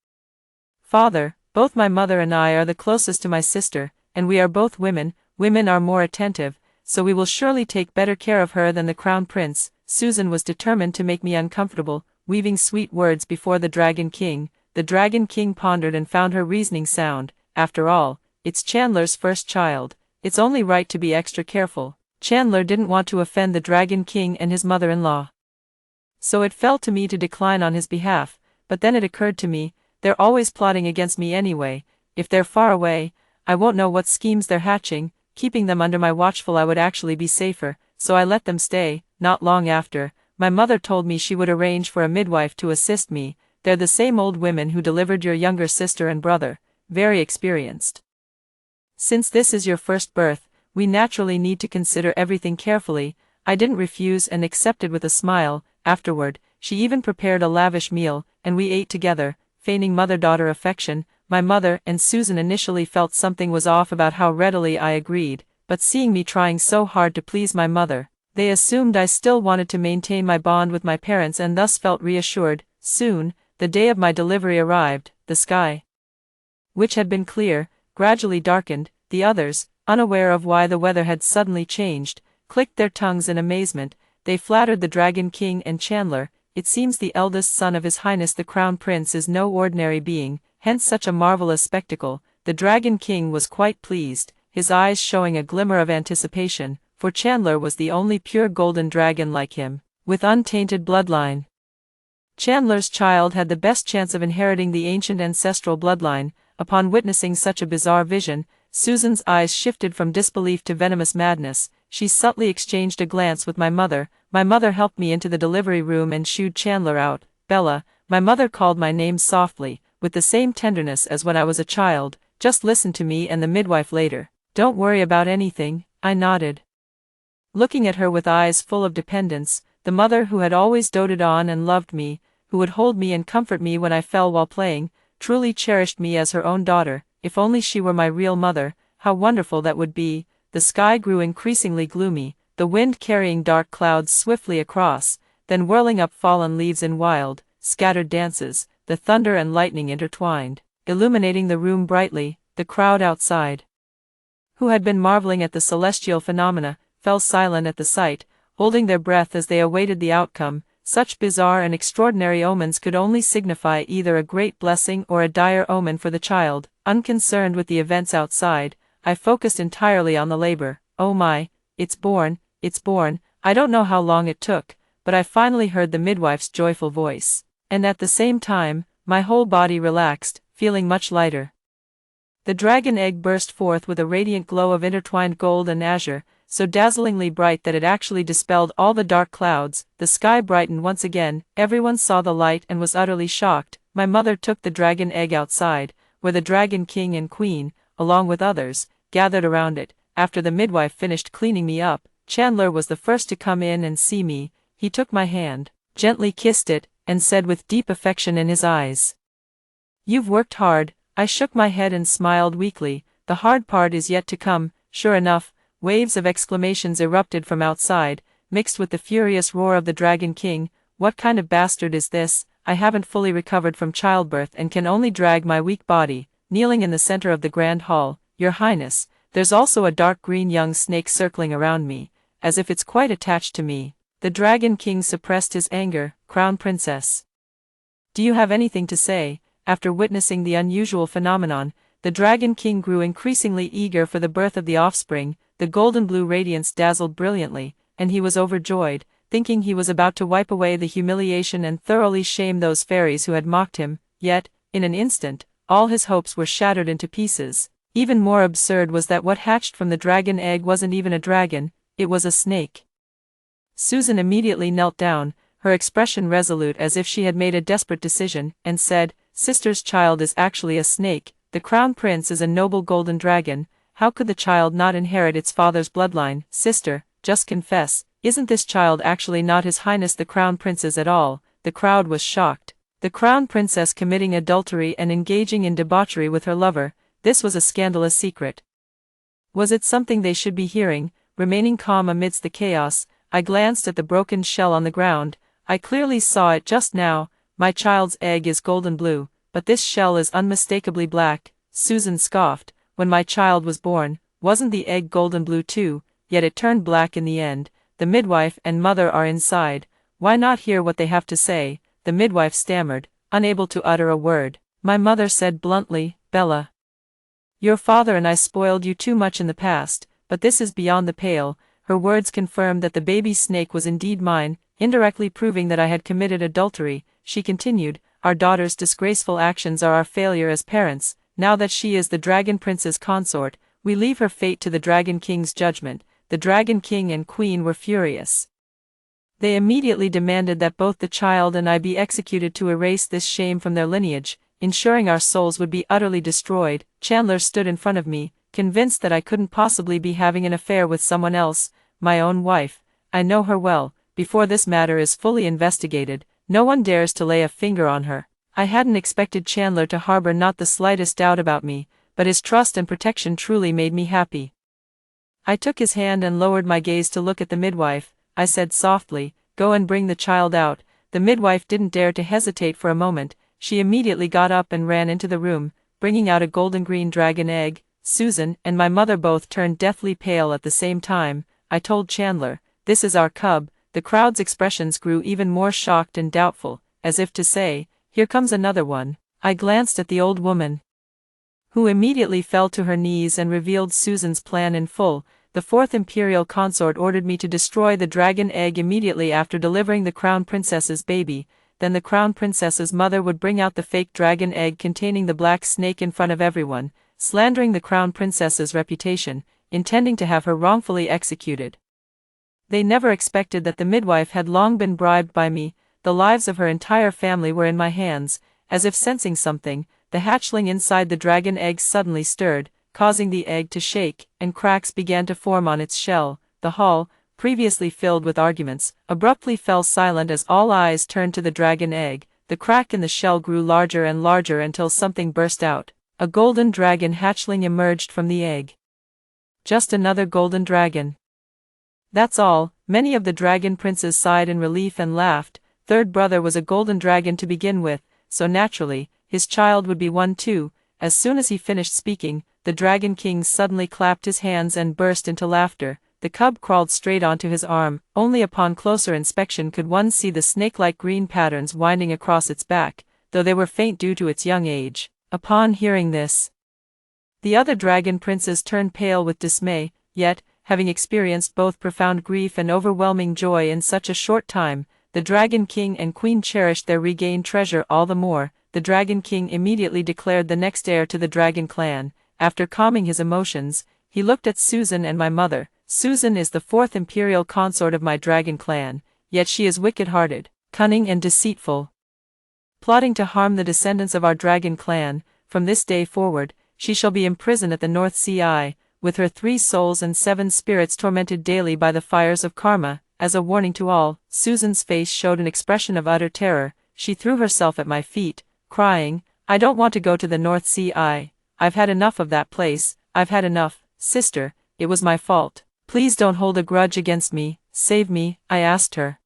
Father, both my mother and I are the closest to my sister, and we are both women. Women are more attentive, so we will surely take better care of her than the Crown Prince. Susan was determined to make me uncomfortable, weaving sweet words before the Dragon King. The Dragon King pondered and found her reasoning sound. After all, it's Chandler's first child. It's only right to be extra careful. Chandler didn't want to offend the Dragon King and his mother-in-law. So it fell to me to decline on his behalf, but then it occurred to me, they're always plotting against me anyway. If they're far away, I won't know what schemes they're hatching. Keeping them under my watchful I would actually be safer, so I let them stay. Not long after, my mother told me she would arrange for a midwife to assist me. They're the same old women who delivered your younger sister and brother, very experienced. Since this is your first birth, we naturally need to consider everything carefully. I didn't refuse and accepted with a smile. Afterward, she even prepared a lavish meal, and we ate together, feigning mother-daughter affection. My mother and Susan initially felt something was off about how readily I agreed, but seeing me trying so hard to please my mother, they assumed I still wanted to maintain my bond with my parents and thus felt reassured. Soon, the day of my delivery arrived. The sky, which had been clear, gradually darkened. The others, unaware of why the weather had suddenly changed, clicked their tongues in amazement. They flattered the Dragon King and Chandler. It seems the eldest son of His Highness the Crown Prince is no ordinary being, hence such a marvelous spectacle. The Dragon King was quite pleased, his eyes showing a glimmer of anticipation, for Chandler was the only pure golden dragon like him, with untainted bloodline. Chandler's child had the best chance of inheriting the ancient ancestral bloodline. Upon witnessing such a bizarre vision, Susan's eyes shifted from disbelief to venomous madness. She subtly exchanged a glance with my mother. My mother helped me into the delivery room and shooed Chandler out. Bella, my mother called my name softly, with the same tenderness as when I was a child. Just listen to me and the midwife later. Don't worry about anything. I nodded, looking at her with eyes full of dependence. The mother who had always doted on and loved me, who would hold me and comfort me when I fell while playing, truly cherished me as her own daughter. If only she were my real mother, how wonderful that would be. The sky grew increasingly gloomy, the wind carrying dark clouds swiftly across, then whirling up fallen leaves in wild, scattered dances. The thunder and lightning intertwined, illuminating the room brightly. The crowd outside, who had been marveling at the celestial phenomena, fell silent at the sight, holding their breath as they awaited the outcome. Such bizarre and extraordinary omens could only signify either a great blessing or a dire omen for the child. Unconcerned with the events outside, I focused entirely on the labor. Oh my, it's born, it's born. I don't know how long it took, but I finally heard the midwife's joyful voice. And at the same time, my whole body relaxed, feeling much lighter. The dragon egg burst forth with a radiant glow of intertwined gold and azure, so dazzlingly bright that it actually dispelled all the dark clouds. The sky brightened once again. Everyone saw the light and was utterly shocked. My mother took the dragon egg outside, where the Dragon King and Queen, along with others, gathered around it. After the midwife finished cleaning me up, Chandler was the first to come in and see me. He took my hand, gently kissed it, and said with deep affection in his eyes, "You've worked hard." I shook my head and smiled weakly. The hard part is yet to come. Sure enough, waves of exclamations erupted from outside, mixed with the furious roar of the Dragon King. What kind of bastard is this? I haven't fully recovered from childbirth and can only drag my weak body. Kneeling in the center of the grand hall, Your Highness, there's also a dark green young snake circling around me, as if it's quite attached to me. The Dragon King suppressed his anger. Crown Princess, do you have anything to say? After witnessing the unusual phenomenon, the Dragon King grew increasingly eager for the birth of the offspring. The golden blue radiance dazzled brilliantly, and he was overjoyed, thinking he was about to wipe away the humiliation and thoroughly shame those fairies who had mocked him. Yet, in an instant, all his hopes were shattered into pieces. Even more absurd was that what hatched from the dragon egg wasn't even a dragon, it was a snake. Susan immediately knelt down, her expression resolute as if she had made a desperate decision, and said, "Sister's child is actually a snake. The Crown Prince is a noble golden dragon. How could the child not inherit its father's bloodline? Sister, just confess, isn't this child actually not His Highness the Crown Prince's at all? The crowd was shocked. The Crown Princess committing adultery and engaging in debauchery with her lover, this was a scandalous secret. Was it something they should be hearing? Remaining calm amidst the chaos, I glanced at the broken shell on the ground. I clearly saw it just now. My child's egg is golden blue, but this shell is unmistakably black. Susan scoffed. When my child was born, wasn't the egg golden blue too? Yet it turned black in the end. The midwife and mother are inside. Why not hear what they have to say? The midwife stammered, unable to utter a word. My mother said bluntly, Bella, your father and I spoiled you too much in the past, but this is beyond the pale. Her words confirmed that the baby snake was indeed mine, indirectly proving that I had committed adultery. She continued, our daughter's disgraceful actions are our failure as parents. Now that she is the Dragon Prince's consort, we leave her fate to the Dragon King's judgment. The Dragon King and Queen were furious. They immediately demanded that both the child and I be executed to erase this shame from their lineage, ensuring our souls would be utterly destroyed. Chandler stood in front of me, convinced that I couldn't possibly be having an affair with someone else, my own wife. I know her well. Before this matter is fully investigated, no one dares to lay a finger on her. I hadn't expected Chandler to harbor not the slightest doubt about me, but his trust and protection truly made me happy. I took his hand and lowered my gaze to look at the midwife. I said softly, go and bring the child out. The midwife didn't dare to hesitate for a moment. She immediately got up and ran into the room, bringing out a golden green dragon egg. Susan and my mother both turned deathly pale at the same time. I told Chandler, this is our cub. The crowd's expressions grew even more shocked and doubtful, as if to say, here comes another one. I glanced at the old woman, who immediately fell to her knees and revealed Susan's plan in full. The fourth imperial consort ordered me to destroy the dragon egg immediately after delivering the crown princess's baby. Then the crown princess's mother would bring out the fake dragon egg containing the black snake in front of everyone, slandering the crown princess's reputation, intending to have her wrongfully executed. They never expected that the midwife had long been bribed by me. The lives of her entire family were in my hands. As if sensing something, the hatchling inside the dragon egg suddenly stirred, causing the egg to shake, and cracks began to form on its shell. The hall, previously filled with arguments, abruptly fell silent as all eyes turned to the dragon egg. The crack in the shell grew larger and larger until something burst out. A golden dragon hatchling emerged from the egg. Just another golden dragon. That's all. Many of the dragon princes sighed in relief and laughed. Third brother was a golden dragon to begin with, so naturally, his child would be one too. As soon as he finished speaking, the Dragon King suddenly clapped his hands and burst into laughter. The cub crawled straight onto his arm. Only upon closer inspection could one see the snake-like green patterns winding across its back, though they were faint due to its young age. Upon hearing this, the other dragon princes turned pale with dismay, yet, having experienced both profound grief and overwhelming joy in such a short time, the Dragon King and Queen cherished their regained treasure all the more. The Dragon King immediately declared the next heir to the Dragon clan. After calming his emotions, he looked at Susan and my mother. Susan is the fourth imperial consort of my dragon clan, yet she is wicked-hearted, cunning and deceitful, plotting to harm the descendants of our dragon clan. From this day forward, she shall be imprisoned at the North Sea, with her 3 souls and 7 spirits tormented daily by the fires of karma. As a warning to all, Susan's face showed an expression of utter terror. She threw herself at my feet, crying, I don't want to go to the North Sea. I've had enough of that place. I've had enough. Sister, it was my fault. Please don't hold a grudge against me. Save me, I asked her.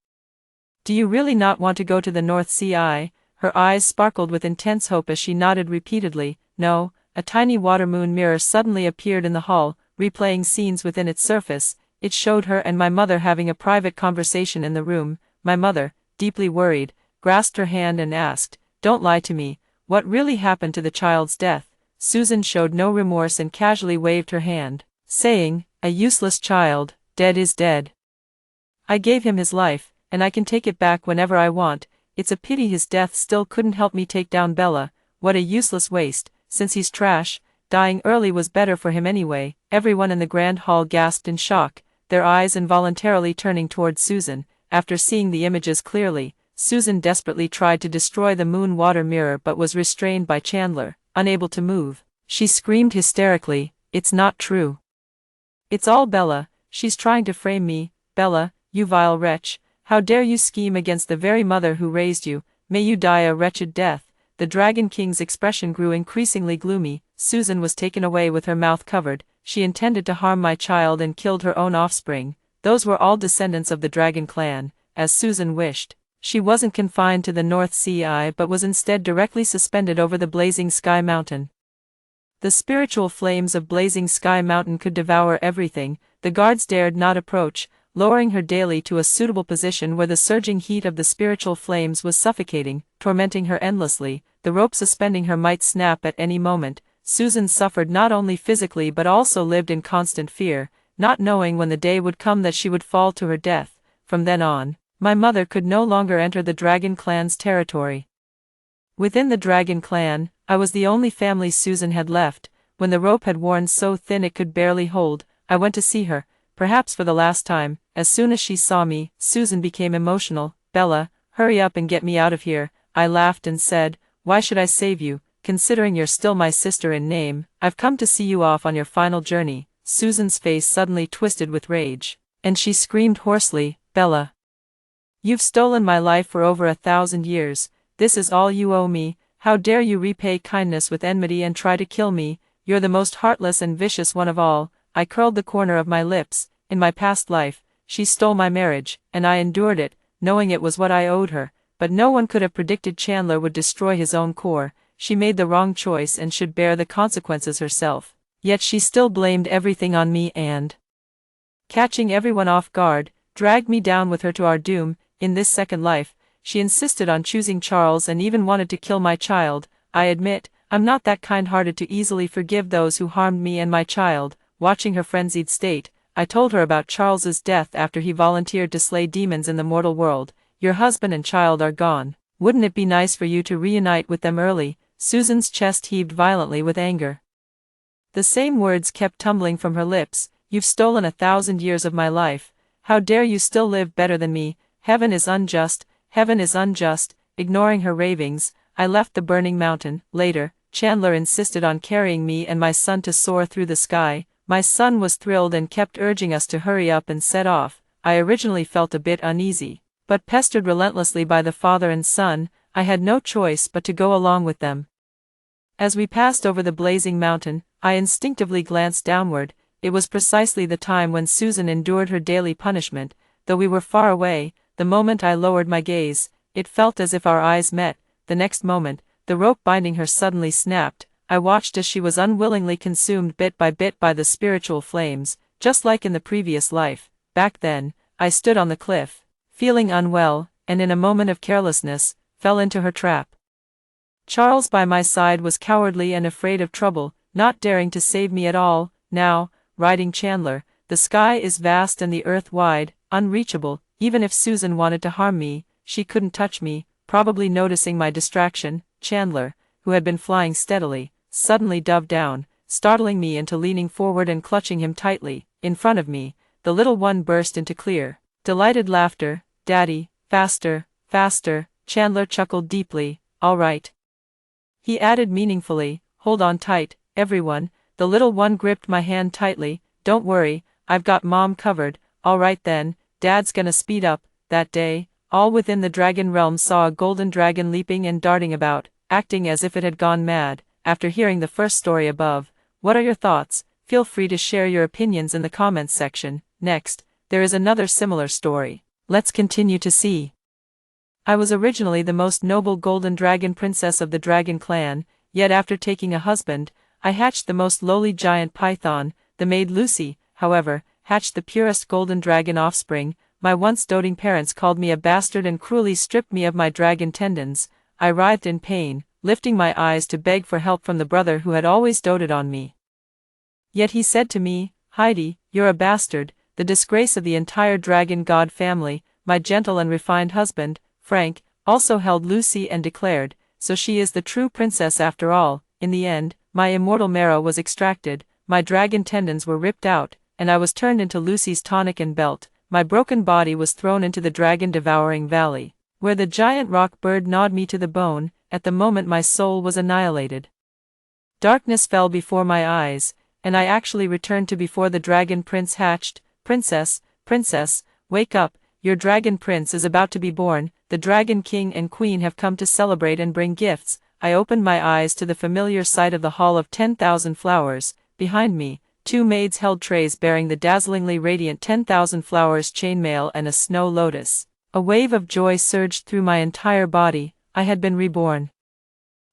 Do you really not want to go to the North Sea? Her eyes sparkled with intense hope as she nodded repeatedly. No. A tiny water moon mirror suddenly appeared in the hall, replaying scenes within its surface. It showed her and my mother having a private conversation in the room. My mother, deeply worried, grasped her hand and asked, don't lie to me. What really happened to the child's death? Susan showed no remorse and casually waved her hand, saying, a useless child, dead is dead. I gave him his life, and I can take it back whenever I want. It's a pity his death still couldn't help me take down Bella. What a useless waste. Since he's trash, dying early was better for him anyway. Everyone in the grand hall gasped in shock, their eyes involuntarily turning toward Susan. After seeing the images clearly, Susan desperately tried to destroy the moon water mirror but was restrained by Chandler. Unable to move, she screamed hysterically, It's not true. It's all Bella, she's trying to frame me. Bella, you vile wretch, how dare you scheme against the very mother who raised you, may you die a wretched death." The Dragon King's expression grew increasingly gloomy. Susan was taken away with her mouth covered. She intended to harm my child and killed her own offspring. Those were all descendants of the Dragon clan, as Susan wished. She wasn't confined to the North Sea but was instead directly suspended over the Blazing Sky Mountain. The spiritual flames of Blazing Sky Mountain could devour everything. The guards dared not approach, lowering her daily to a suitable position where the surging heat of the spiritual flames was suffocating, tormenting her endlessly. The rope suspending her might snap at any moment. Susan suffered not only physically but also lived in constant fear, not knowing when the day would come that she would fall to her death. From then on, my mother could no longer enter the Dragon clan's territory. Within the Dragon clan, I was the only family Susan had left. When the rope had worn so thin it could barely hold, I went to see her, perhaps for the last time. As soon as she saw me, Susan became emotional. "Bella, hurry up and get me out of here." I laughed and said, "Why should I save you, considering you're still my sister in name? I've come to see you off on your final journey." Susan's face suddenly twisted with rage, and she screamed hoarsely, "Bella, you've stolen my life for over 1,000 years. This is all you owe me. How dare you repay kindness with enmity and try to kill me? You're the most heartless and vicious one of all." I curled the corner of my lips. In my past life, she stole my marriage, and I endured it, knowing it was what I owed her. But no one could have predicted Chandler would destroy his own core. She made the wrong choice and should bear the consequences herself. Yet she still blamed everything on me and, catching everyone off guard, dragged me down with her to our doom. In this second life, she insisted on choosing Charles and even wanted to kill my child. I admit, I'm not that kind-hearted to easily forgive those who harmed me and my child. Watching her frenzied state, I told her about Charles's death after he volunteered to slay demons in the mortal world. "Your husband and child are gone. Wouldn't it be nice for you to reunite with them early?" Susan's chest heaved violently with anger. The same words kept tumbling from her lips. "You've stolen 1,000 years of my life. How dare you still live better than me? Heaven is unjust, heaven is unjust." Ignoring her ravings, I left the burning mountain. Later, Chandler insisted on carrying me and my son to soar through the sky. My son was thrilled and kept urging us to hurry up and set off. I originally felt a bit uneasy, but pestered relentlessly by the father and son, I had no choice but to go along with them. As we passed over the blazing mountain, I instinctively glanced downward. It was precisely the time when Susan endured her daily punishment. Though we were far away, the moment I lowered my gaze, it felt as if our eyes met. The next moment, the rope binding her suddenly snapped. I watched as she was unwillingly consumed bit by the spiritual flames, just like in the previous life. Back then, I stood on the cliff, feeling unwell, and in a moment of carelessness, fell into her trap. Charles by my side was cowardly and afraid of trouble, not daring to save me at all. Now, riding Chandler, the sky is vast and the earth wide, unreachable. Even if Susan wanted to harm me, she couldn't touch me. Probably noticing my distraction, Chandler, who had been flying steadily, suddenly dove down, startling me into leaning forward and clutching him tightly. In front of me, the little one burst into clear, delighted laughter. "Daddy, faster, faster." Chandler chuckled deeply. "All right," he added meaningfully, "hold on tight, everyone." The little one gripped my hand tightly. "Don't worry, I've got Mom covered." "All right then, Dad's gonna speed up." That day, all within the dragon realm saw a golden dragon leaping and darting about, acting as if it had gone mad. After hearing the first story above, what are your thoughts? Feel free to share your opinions in the comments section. Next, there is another similar story. Let's continue to see. I was originally the most noble golden dragon princess of the Dragon clan, yet after taking a husband, I hatched the most lowly giant python. The maid Lucy, however, hatched the purest golden dragon offspring. My once doting parents called me a bastard and cruelly stripped me of my dragon tendons. I writhed in pain, lifting my eyes to beg for help from the brother who had always doted on me. Yet he said to me, "Heidi, you're a bastard, the disgrace of the entire dragon god family." My gentle and refined husband, Frank, also held Lucy and declared, "So she is the true princess after all." In the end, my immortal marrow was extracted, my dragon tendons were ripped out, and I was turned into Lucy's tonic and belt. My broken body was thrown into the dragon-devouring valley, where the giant rock bird gnawed me to the bone. At the moment my soul was annihilated. Darkness fell before my eyes, and I actually returned to before the dragon prince hatched. Princess, princess, wake up, your dragon prince is about to be born, the dragon king and queen have come to celebrate and bring gifts. I opened my eyes to the familiar sight of the Hall of 10,000 Flowers. Behind me, 2 maids held trays bearing the dazzlingly radiant 10,000 flowers chainmail and a snow lotus. A wave of joy surged through my entire body. I had been reborn.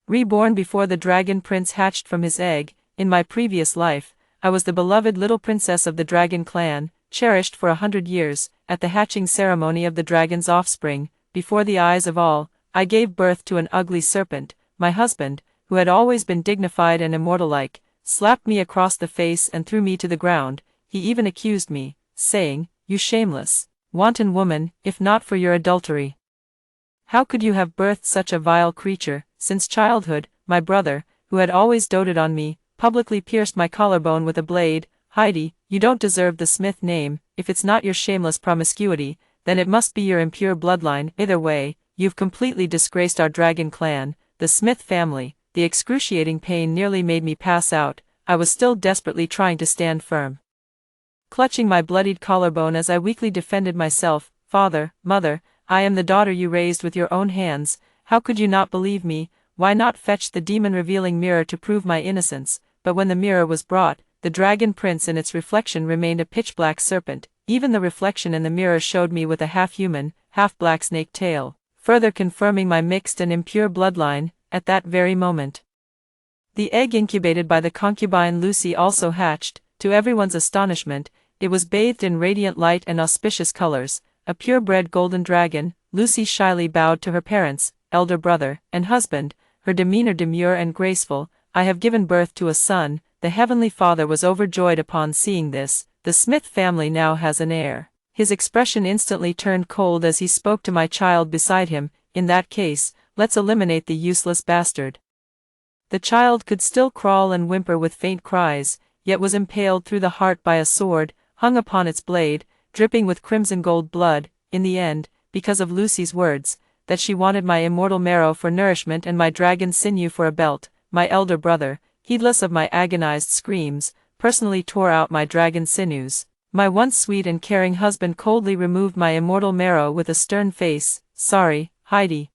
Reborn before the dragon prince hatched from his egg. In my previous life, I was the beloved little princess of the dragon clan, cherished for 100 years. At the hatching ceremony of the dragon's offspring, before the eyes of all, I gave birth to an ugly serpent. My husband, who had always been dignified and immortal-like, slapped me across the face and threw me to the ground. He even accused me, saying, "You shameless, wanton woman, if not for your adultery, how could you have birthed such a vile creature?" Since childhood, my brother, who had always doted on me, publicly pierced my collarbone with a blade. "Heidi, you don't deserve the Smith name. If it's not your shameless promiscuity, then it must be your impure bloodline. Either way, you've completely disgraced our dragon clan, the Smith family." The excruciating pain nearly made me pass out. I was still desperately trying to stand firm, clutching my bloodied collarbone as I weakly defended myself. "Father, mother, I am the daughter you raised with your own hands. How could you not believe me? Why not fetch the demon-revealing mirror to prove my innocence?" But when the mirror was brought, the dragon prince in its reflection remained a pitch-black serpent. Even the reflection in the mirror showed me with a half-human, half-blacksnake tail, further confirming my mixed and impure bloodline. At that very moment, the egg incubated by the concubine Lucy also hatched. To everyone's astonishment, it was bathed in radiant light and auspicious colors, a purebred golden dragon. Lucy shyly bowed to her parents, elder brother, and husband, her demeanor demure and graceful. "I have given birth to a son." The Heavenly Father was overjoyed upon seeing this. "The Smith family now has an heir." His expression instantly turned cold as he spoke to my child beside him. "In that case, let's eliminate the useless bastard." The child could still crawl and whimper with faint cries, yet was impaled through the heart by a sword, hung upon its blade, dripping with crimson gold blood. In the end, because of Lucy's words, that she wanted my immortal marrow for nourishment and my dragon sinew for a belt, my elder brother, heedless of my agonized screams, personally tore out my dragon sinews. My once sweet and caring husband coldly removed my immortal marrow with a stern face. "Sorry, Heidi,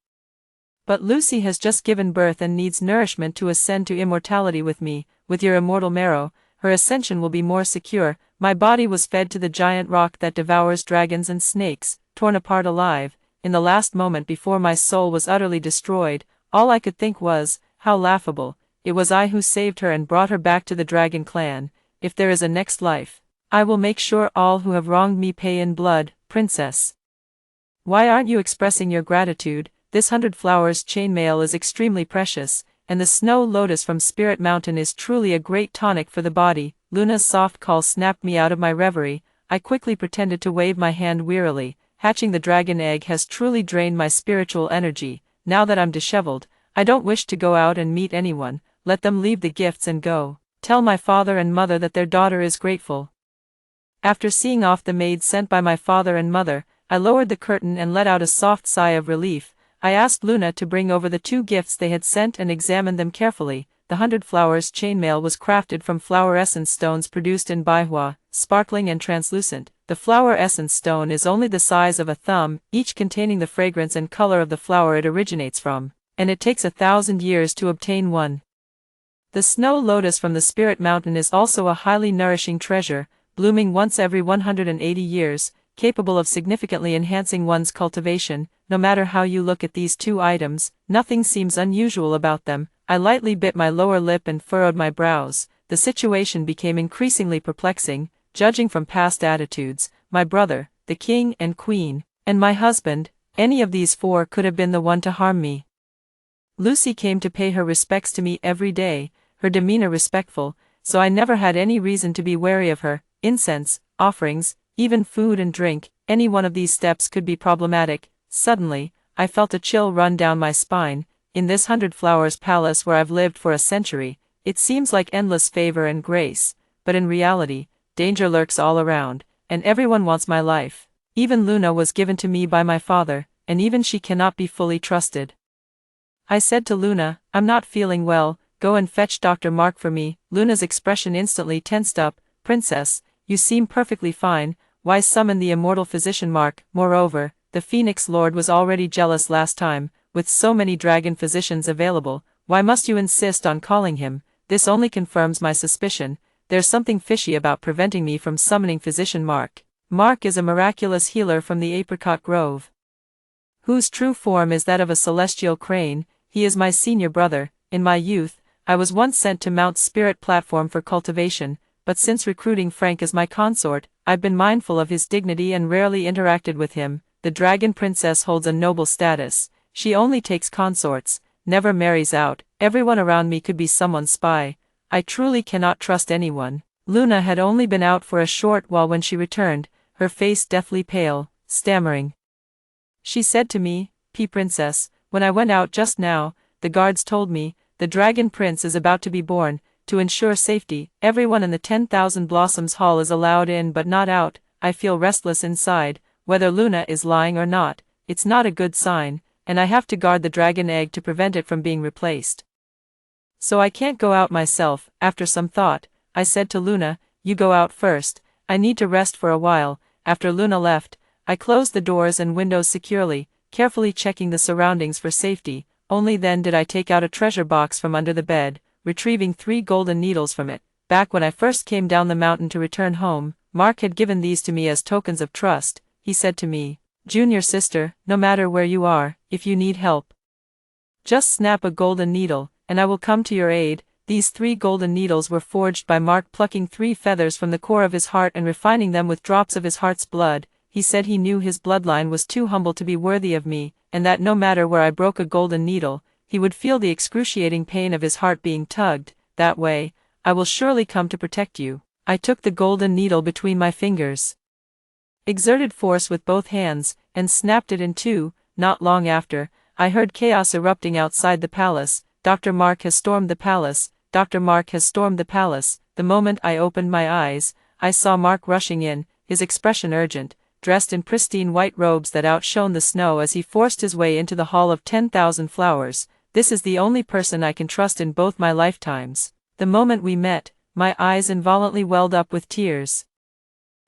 but Lucy has just given birth and needs nourishment to ascend to immortality with me. With your immortal marrow, her ascension will be more secure." My body was fed to the giant rock that devours dragons and snakes, torn apart alive. In the last moment before my soul was utterly destroyed, all I could think was, how laughable. It was I who saved her and brought her back to the dragon clan. If there is a next life, I will make sure all who have wronged me pay in blood. Princess, why aren't you expressing your gratitude? This 100 flowers chainmail is extremely precious, and the snow lotus from Spirit Mountain is truly a great tonic for the body. Luna's soft call snapped me out of my reverie. I quickly pretended to wave my hand wearily. Hatching the dragon egg has truly drained my spiritual energy. Now that I'm disheveled, I don't wish to go out and meet anyone. Let them leave the gifts and go. Tell my father and mother that their daughter is grateful. After seeing off the maids sent by my father and mother, I lowered the curtain and let out a soft sigh of relief. I asked Luna to bring over the 2 gifts they had sent and examined them carefully. The 100 flowers chainmail was crafted from flower essence stones produced in Baihua, sparkling and translucent. The flower essence stone is only the size of a thumb, each containing the fragrance and color of the flower it originates from, and it takes 1,000 years to obtain one. The snow lotus from the Spirit Mountain is also a highly nourishing treasure, blooming once every 180 years, capable of significantly enhancing one's cultivation. No matter how you look at these 2 items, nothing seems unusual about them. I lightly bit my lower lip and furrowed my brows. The situation became increasingly perplexing. Judging from past attitudes, my brother, the king and queen, and my husband, any of these 4 could have been the one to harm me. Lucy came to pay her respects to me every day, her demeanor respectful, so I never had any reason to be wary of her. Incense, offerings, even food and drink, any one of these steps could be problematic. Suddenly, I felt a chill run down my spine. In this 100 flowers palace where I've lived for a century, it seems like endless favor and grace, but in reality, danger lurks all around, and everyone wants my life. Even Luna was given to me by my father, and even she cannot be fully trusted. I said to Luna, "I'm not feeling well, go and fetch Dr. Mark for me." Luna's expression instantly tensed up. "Princess, you seem perfectly fine, why summon the immortal physician Mark?" Moreover, the Phoenix Lord was already jealous last time, with so many dragon physicians available. "Why must you insist on calling him? This only confirms my suspicion. There's something fishy about preventing me from summoning physician Mark. Mark is a miraculous healer from the apricot grove, whose true form is that of a celestial crane. He is my senior brother. In my youth, I was once sent to Mount Spirit platform for cultivation, but since recruiting Frank as my consort, I've been mindful of his dignity and rarely interacted with him. The dragon princess holds a noble status. She only takes consorts, never marries out. Everyone around me could be someone's spy. I truly cannot trust anyone." Luna had only been out for a short while when she returned, her face deathly pale, stammering. She said to me, "Princess, when I went out just now, the guards told me, the dragon prince is about to be born. To ensure safety, everyone in the 10,000 Blossoms Hall is allowed in but not out. I feel restless inside. Whether Luna is lying or not, it's not a good sign, and I have to guard the dragon egg to prevent it from being replaced. So I can't go out myself." After some thought, I said to Luna, "You go out first. I need to rest for a while." After Luna left, I closed the doors and windows securely, carefully checking the surroundings for safety. Only then did I take out a treasure box from under the bed, retrieving 3 golden needles from it. Back when I first came down the mountain to return home, Mark had given these to me as tokens of trust. He said to me, "Junior sister, no matter where you are, if you need help, just snap a golden needle, and I will come to your aid." These 3 golden needles were forged by Mark, plucking 3 feathers from the core of his heart and refining them with drops of his heart's blood. He said he knew his bloodline was too humble to be worthy of me, and that no matter where I broke a golden needle, he would feel the excruciating pain of his heart being tugged. "That way, I will surely come to protect you." I took the golden needle between my fingers, exerted force with both hands, and snapped it in 2. Not long after, I heard chaos erupting outside the palace. "Dr. Mark has stormed the palace. Dr. Mark has stormed the palace." The moment I opened my eyes, I saw Mark rushing in, his expression urgent, dressed in pristine white robes that outshone the snow as he forced his way into the Hall of 10,000 Flowers. This is the only person I can trust in both my lifetimes. The moment we met, my eyes involuntarily welled up with tears.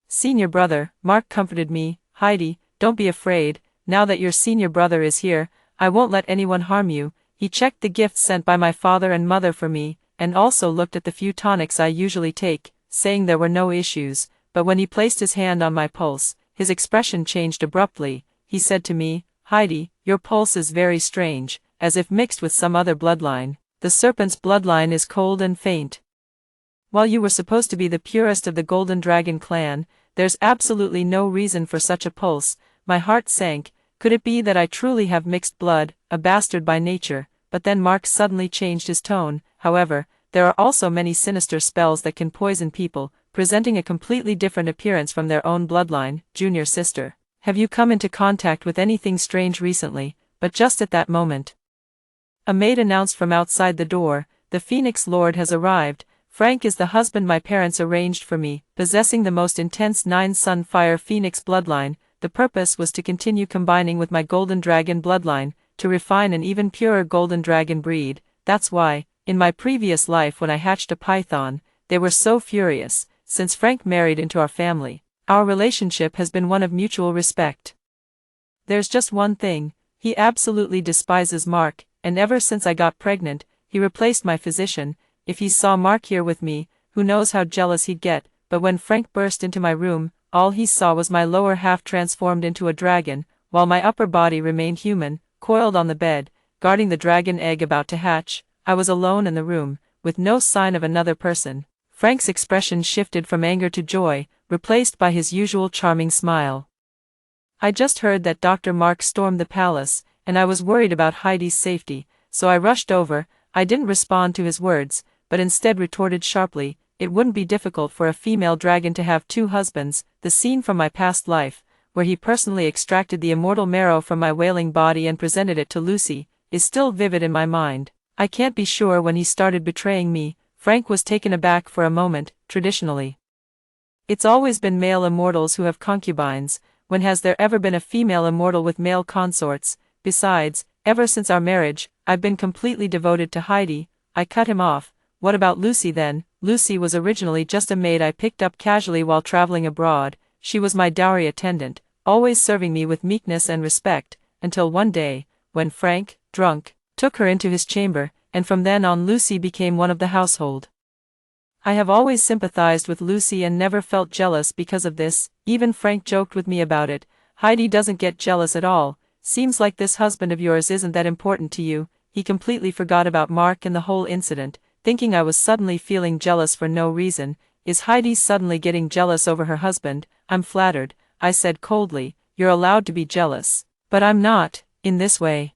"Senior brother," Mark comforted me. "Heidi, don't be afraid. Now that your senior brother is here, I won't let anyone harm you." He checked the gifts sent by my father and mother for me, and also looked at the few tonics I usually take, saying there were no issues. But when he placed his hand on my pulse, his expression changed abruptly. He said to me, "Heidi, your pulse is very strange, as if mixed with some other bloodline. The serpent's bloodline is cold and faint. While you were supposed to be the purest of the Golden Dragon clan, there's absolutely no reason for such a pulse." My heart sank. Could it be that I truly have mixed blood, a bastard by nature? But then Mark suddenly changed his tone. "However, there are also many sinister spells that can poison people, presenting a completely different appearance from their own bloodline. Junior sister, have you come into contact with anything strange recently?" But just at that moment, a maid announced from outside the door, "The Phoenix Lord has arrived. Frank is the husband my parents arranged for me." Possessing the most intense 9-Sun Fire Phoenix bloodline, the purpose was to continue combining with my Golden Dragon bloodline, to refine an even purer Golden Dragon breed. That's why, in my previous life when I hatched a python, they were so furious. Since Frank married into our family, our relationship has been one of mutual respect. There's just one thing, he absolutely despises Mark, and ever since I got pregnant, he replaced my physician. If he saw Mark here with me, who knows how jealous he'd get. But when Frank burst into my room, all he saw was my lower half transformed into a dragon, while my upper body remained human, coiled on the bed, guarding the dragon egg about to hatch. I was alone in the room, with no sign of another person. Frank's expression shifted from anger to joy, replaced by his usual charming smile. "I just heard that Dr. Mark stormed the palace, and I was worried about Heidi's safety, so I rushed over." I didn't respond to his words, but instead retorted sharply, "It wouldn't be difficult for a female dragon to have 2 husbands." The scene from my past life, where he personally extracted the immortal marrow from my wailing body and presented it to Lucy, is still vivid in my mind. I can't be sure when he started betraying me. Frank was taken aback for a moment. Traditionally, it's always been male immortals who have concubines. When has there ever been a female immortal with male consorts? Besides, ever since our marriage, I've been completely devoted to Heidi. I cut him off. What about Lucy then? Lucy was originally just a maid I picked up casually while traveling abroad. She was my dowry attendant, always serving me with meekness and respect, until one day, when Frank, drunk, took her into his chamber, and from then on Lucy became one of the household. I have always sympathized with Lucy and never felt jealous because of this. Even Frank joked with me about it. Heidi doesn't get jealous at all. Seems like this husband of yours isn't that important to you. He completely forgot about Mark and the whole incident, thinking I was suddenly feeling jealous for no reason. Is Heidi suddenly getting jealous over her husband? I'm flattered, I said coldly. You're allowed to be jealous. But I'm not, in this way.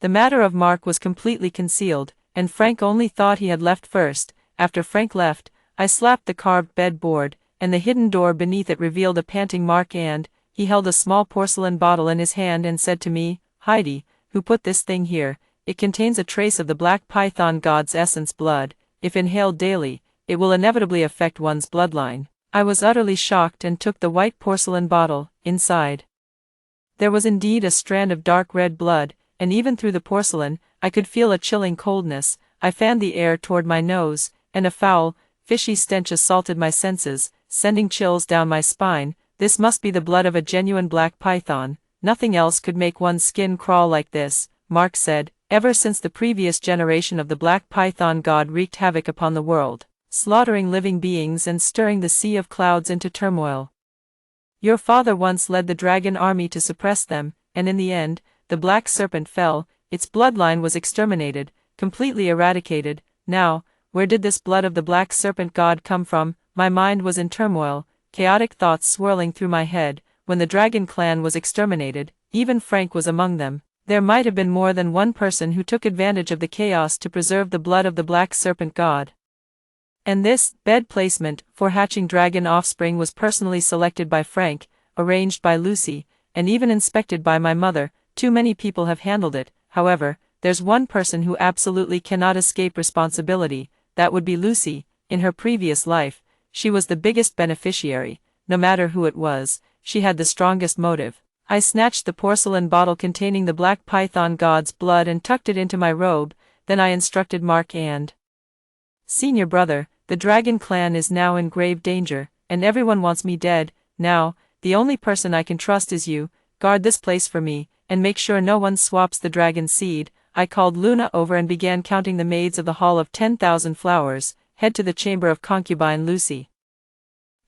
The matter of Mark was completely concealed, and Frank only thought he had left first. After Frank left, I slapped the carved bed board, and the hidden door beneath it revealed a panting Mark, and he held a small porcelain bottle in his hand and said to me, Heidi, who put this thing here? It contains a trace of the black python god's essence blood. If inhaled daily, it will inevitably affect one's bloodline. I was utterly shocked and took the white porcelain bottle. Inside there was indeed a strand of dark red blood, and even through the porcelain, I could feel a chilling coldness. I fanned the air toward my nose, and a foul, fishy stench assaulted my senses, sending chills down my spine. This must be the blood of a genuine black python. Nothing else could make one's skin crawl like this, Mark said. Ever since the previous generation of the black python god wreaked havoc upon the world, slaughtering living beings and stirring the sea of clouds into turmoil. Your father once led the dragon army to suppress them, and in the end, the black serpent fell. Its bloodline was exterminated, completely eradicated. Now, where did this blood of the black serpent god come from? My mind was in turmoil, chaotic thoughts swirling through my head. When the dragon clan was exterminated, even Frank was among them. There might have been more than one person who took advantage of the chaos to preserve the blood of the black serpent god. And this bed placement for hatching dragon offspring was personally selected by Frank, arranged by Lucy, and even inspected by my mother. Too many people have handled it. However, there's one person who absolutely cannot escape responsibility. That would be Lucy. In her previous life, she was the biggest beneficiary. No matter who it was, she had the strongest motive. I snatched the porcelain bottle containing the black python god's blood and tucked it into my robe. Then I instructed Mark and Senior brother, the dragon clan is now in grave danger, and everyone wants me dead. Now, the only person I can trust is you. Guard this place for me, and make sure no one swaps the dragon seed. I called Luna over and began counting the maids of the Hall of 10,000 Flowers. Head to the chamber of concubine Lucy.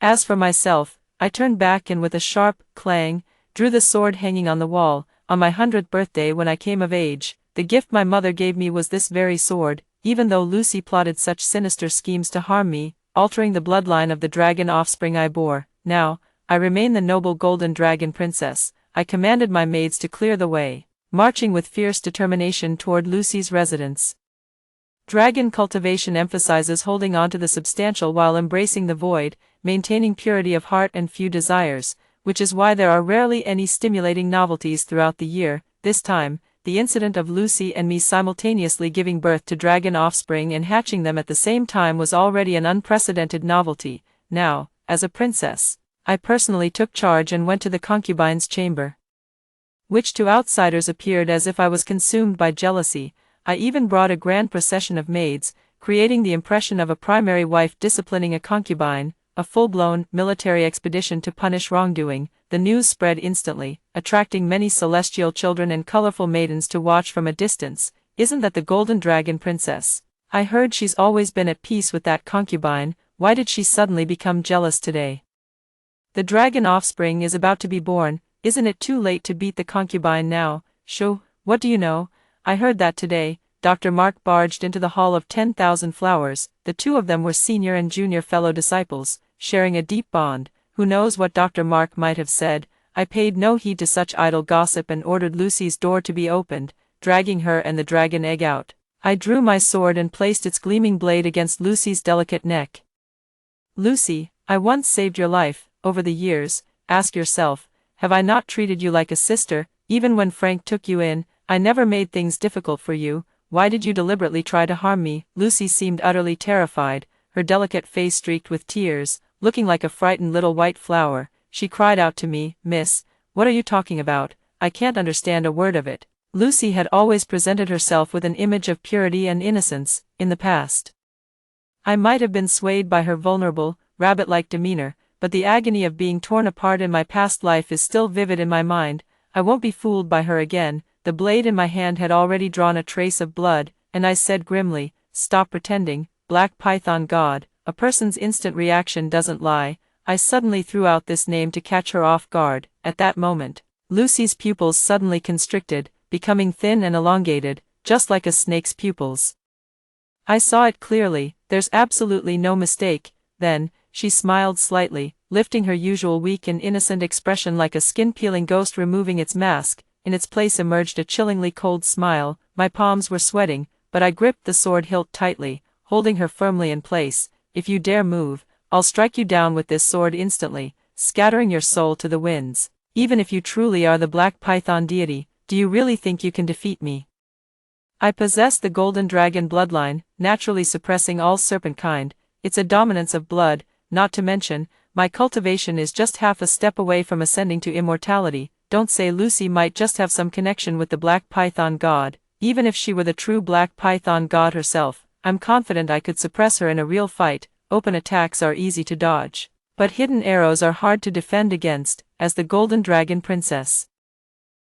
As for myself, I turned back and with a sharp clang, drew the sword hanging on the wall. On my 100th birthday when I came of age, the gift my mother gave me was this very sword. Even though Lucy plotted such sinister schemes to harm me, altering the bloodline of the dragon offspring I bore, now, I remain the noble golden dragon princess. I commanded my maids to clear the way, marching with fierce determination toward Lucy's residence. Dragon cultivation emphasizes holding on to the substantial while embracing the void, maintaining purity of heart and few desires, which is why there are rarely any stimulating novelties throughout the year. This time, the incident of Lucy and me simultaneously giving birth to dragon offspring and hatching them at the same time was already an unprecedented novelty. Now, as a princess, I personally took charge and went to the concubine's chamber, which to outsiders appeared as if I was consumed by jealousy. I even brought a grand procession of maids, creating the impression of a primary wife disciplining a concubine, a full-blown military expedition to punish wrongdoing. The news spread instantly, attracting many celestial children and colorful maidens to watch from a distance. Isn't that the golden dragon princess? I heard she's always been at peace with that concubine. Why did she suddenly become jealous today? The dragon offspring is about to be born. Isn't it too late to beat the concubine now? Shoo, what do you know? I heard that today. Dr. Mark barged into the Hall of 10,000 Flowers. The two of them were senior and junior fellow disciples, sharing a deep bond. Who knows what Dr. Mark might have said? I paid no heed to such idle gossip and ordered Lucy's door to be opened, dragging her and the dragon egg out. I drew my sword and placed its gleaming blade against Lucy's delicate neck. Lucy, I once saved your life. Over the years, ask yourself, have I not treated you like a sister? Even when Frank took you in, I never made things difficult for you. Why did you deliberately try to harm me? Lucy seemed utterly terrified, her delicate face streaked with tears, looking like a frightened little white flower. She cried out to me, Miss, what are you talking about? I can't understand a word of it. Lucy had always presented herself with an image of purity and innocence. In the past, I might have been swayed by her vulnerable, rabbit-like demeanor, but the agony of being torn apart in my past life is still vivid in my mind. I won't be fooled by her again. The blade in my hand had already drawn a trace of blood, and I said grimly, "Stop pretending, Black Python God." A person's instant reaction doesn't lie. I suddenly threw out this name to catch her off guard. At that moment, Lucy's pupils suddenly constricted, becoming thin and elongated, just like a snake's pupils. I saw it clearly. There's absolutely no mistake. Then, she smiled slightly, lifting her usual weak and innocent expression like a skin-peeling ghost removing its mask. In its place emerged a chillingly cold smile. My palms were sweating, but I gripped the sword hilt tightly, holding her firmly in place. "If you dare move, I'll strike you down with this sword instantly, scattering your soul to the winds. Even if you truly are the Black Python deity, do you really think you can defeat me? I possess the golden dragon bloodline, naturally suppressing all serpent kind. It's a dominance of blood, not to mention, my cultivation is just half a step away from ascending to immortality. Don't say Lucy might just have some connection with the Black Python God. Even if she were the true Black Python God herself, I'm confident I could suppress her in a real fight. Open attacks are easy to dodge, but hidden arrows are hard to defend against. As the Golden Dragon Princess,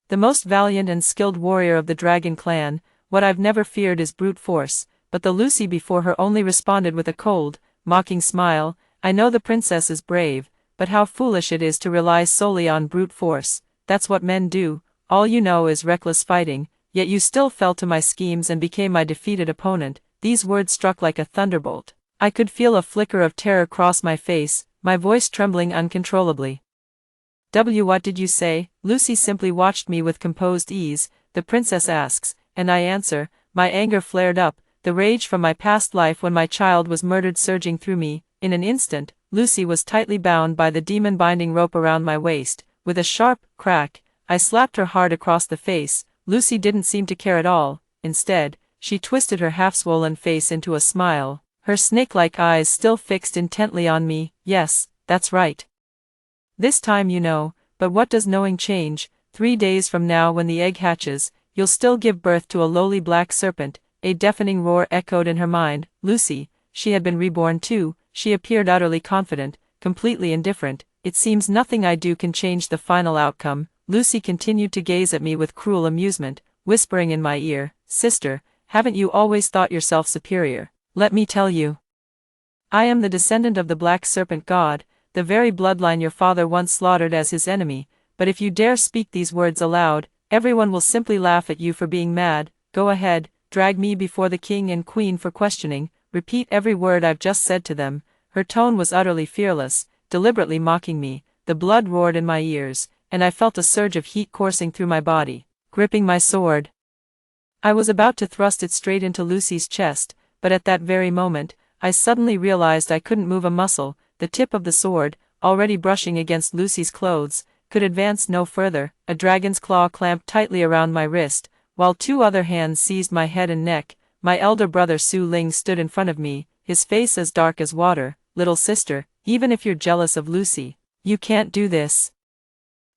the most valiant and skilled warrior of the Dragon Clan, what I've never feared is brute force." But the Lucy before her only responded with a cold, mocking smile. "I know the princess is brave, but how foolish it is to rely solely on brute force. That's what men do. All you know is reckless fighting, yet you still fell to my schemes and became my defeated opponent." These words struck like a thunderbolt. I could feel a flicker of terror cross my face, my voice trembling uncontrollably. What did you say?" Lucy simply watched me with composed ease. The princess asks, and I answer. My anger flared up, the rage from my past life when my child was murdered surging through me. In an instant, Lucy was tightly bound by the demon binding rope around my waist. With a sharp crack, I slapped her hard across the face. Lucy didn't seem to care at all. Instead, she twisted her half-swollen face into a smile, her snake-like eyes still fixed intently on me. "Yes, that's right. This time you know, but what does knowing change? 3 days from now when the egg hatches, you'll still give birth to a lowly black serpent." A deafening roar echoed in her mind. Lucy, she had been reborn too. She appeared utterly confident, completely indifferent. "It seems nothing I do can change the final outcome." Lucy continued to gaze at me with cruel amusement, whispering in my ear, "Sister, haven't you always thought yourself superior? Let me tell you. I am the descendant of the Black Serpent God, the very bloodline your father once slaughtered as his enemy. But if you dare speak these words aloud, everyone will simply laugh at you for being mad. Go ahead, drag me before the king and queen for questioning. Repeat every word I've just said to them." Her tone was utterly fearless, deliberately mocking me. The blood roared in my ears, and I felt a surge of heat coursing through my body. Gripping my sword, I was about to thrust it straight into Lucy's chest, but at that very moment, I suddenly realized I couldn't move a muscle. The tip of the sword, already brushing against Lucy's clothes, could advance no further. A dragon's claw clamped tightly around my wrist, while 2 other hands seized my head and neck. My elder brother Su Ling stood in front of me, his face as dark as water. "Little sister, even if you're jealous of Lucy, you can't do this.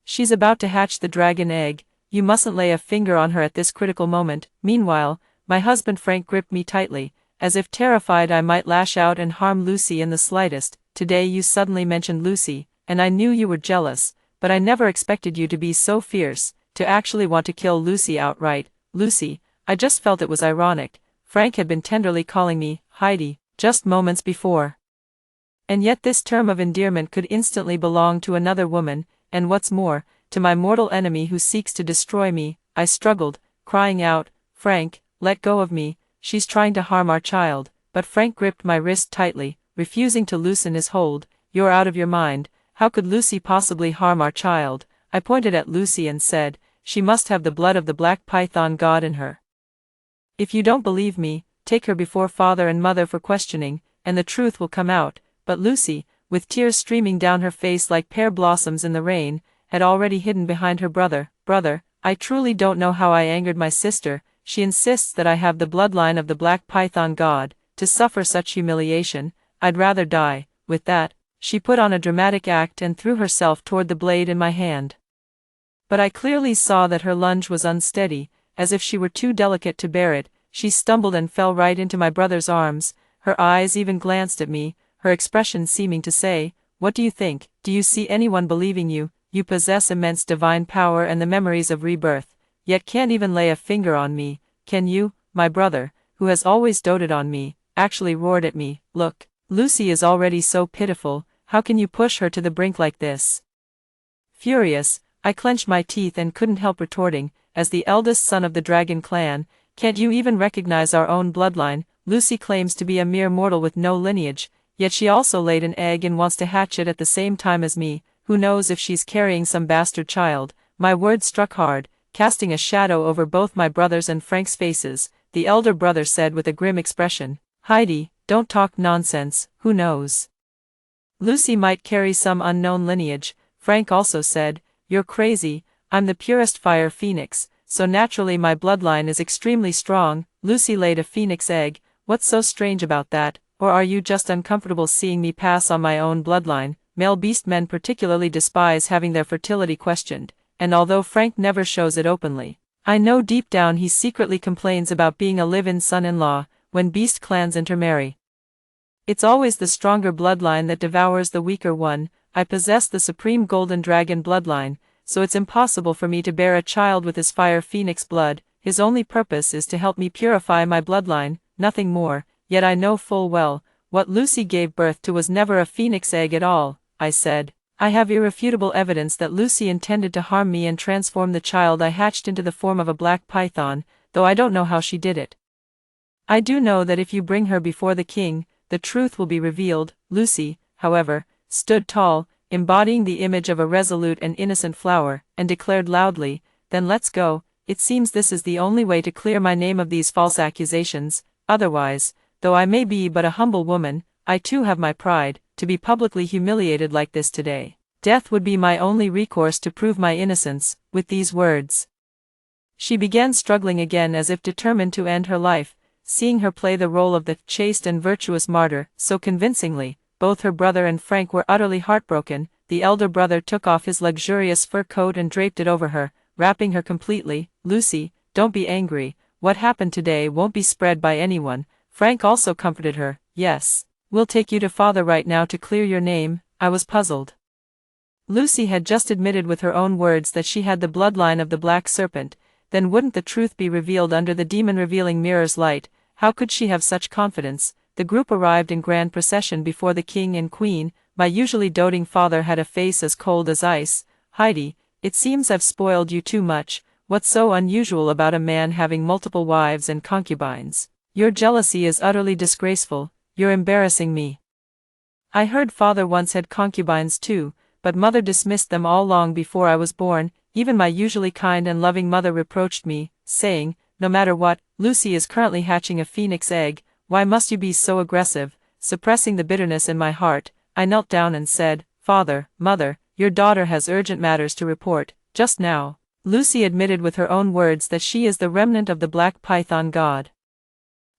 She's about to hatch the dragon egg. You mustn't lay a finger on her at this critical moment." Meanwhile, my husband Frank gripped me tightly, as if terrified I might lash out and harm Lucy in the slightest. "Today you suddenly mentioned Lucy, and I knew you were jealous, but I never expected you to be so fierce, to actually want to kill Lucy outright." "Lucy, I just felt it was ironic." Frank had been tenderly calling me Heidi just moments before. And yet this term of endearment could instantly belong to another woman, and what's more, to my mortal enemy who seeks to destroy me. I struggled, crying out, "Frank, let go of me, she's trying to harm our child." But Frank gripped my wrist tightly, refusing to loosen his hold. "You're out of your mind. How could Lucy possibly harm our child?" I pointed at Lucy and said, "She must have the blood of the Black Python God in her. If you don't believe me, take her before father and mother for questioning, and the truth will come out." But Lucy, with tears streaming down her face like pear blossoms in the rain, had already hidden behind her brother. "Brother, I truly don't know how I angered my sister. She insists that I have the bloodline of the Black Python God. To suffer such humiliation, I'd rather die." With that, she put on a dramatic act and threw herself toward the blade in my hand. But I clearly saw that her lunge was unsteady. as if she were too delicate to bear it, she stumbled and fell right into my brother's arms. Her eyes even glanced at me, her expression seeming to say, "What do you think? Do you see anyone believing you? You possess immense divine power and the memories of rebirth, yet can't even lay a finger on me, can you?" My brother, who has always doted on me, actually roared at me, "Look, Lucy is already so pitiful, how can you push her to the brink like this?" Furious, I clenched my teeth and couldn't help retorting, "As the eldest son of the dragon clan, can't you even recognize our own bloodline? Lucy claims to be a mere mortal with no lineage, yet she also laid an egg and wants to hatch it at the same time as me. Who knows if she's carrying some bastard child?" My words struck hard, casting a shadow over both my brother's and Frank's faces. The elder brother said with a grim expression, "Heidi, don't talk nonsense, who knows? Lucy might carry some unknown lineage." Frank also said, "You're crazy, I'm the purest fire phoenix, so naturally my bloodline is extremely strong." "Lucy laid a phoenix egg, what's so strange about that? Or are you just uncomfortable seeing me pass on my own bloodline?" Male beast men particularly despise having their fertility questioned, and although Frank never shows it openly, I know deep down he secretly complains about being a live-in son-in-law when beast clans intermarry. It's always the stronger bloodline that devours the weaker one. I possess the supreme golden dragon bloodline, so it's impossible for me to bear a child with his fire phoenix blood. His only purpose is to help me purify my bloodline, nothing more, yet I know full well, what Lucy gave birth to was never a phoenix egg at all," I said. "I have irrefutable evidence that Lucy intended to harm me and transform the child I hatched into the form of a black python, though I don't know how she did it. I do know that if you bring her before the king, the truth will be revealed." Lucy, however, stood tall, embodying the image of a resolute and innocent flower, and declared loudly, "Then let's go. It seems this is the only way to clear my name of these false accusations. Otherwise, though I may be but a humble woman, I too have my pride. To be publicly humiliated like this today, death would be my only recourse to prove my innocence." With these words, she began struggling again as if determined to end her life. Seeing her play the role of the chaste and virtuous martyr so convincingly, both her brother and Frank were utterly heartbroken. The elder brother took off his luxurious fur coat and draped it over her, wrapping her completely. "Lucy, don't be angry, what happened today won't be spread by anyone." Frank also comforted her, "Yes, we'll take you to father right now to clear your name." I was puzzled. Lucy had just admitted with her own words that she had the bloodline of the black serpent, then wouldn't the truth be revealed under the demon-revealing mirror's light? How could she have such confidence? The group arrived in grand procession before the king and queen. My usually doting father had a face as cold as ice. "Heidi, it seems I've spoiled you too much. What's so unusual about a man having multiple wives and concubines? Your jealousy is utterly disgraceful, you're embarrassing me." I heard father once had concubines too, but mother dismissed them all long before I was born. Even my usually kind and loving mother reproached me, saying, "No matter what, Lucy is currently hatching a phoenix egg, why must you be so aggressive?" Suppressing the bitterness in my heart, I knelt down and said, "Father, mother, your daughter has urgent matters to report. Just now, Lucy admitted with her own words that she is the remnant of the black python god."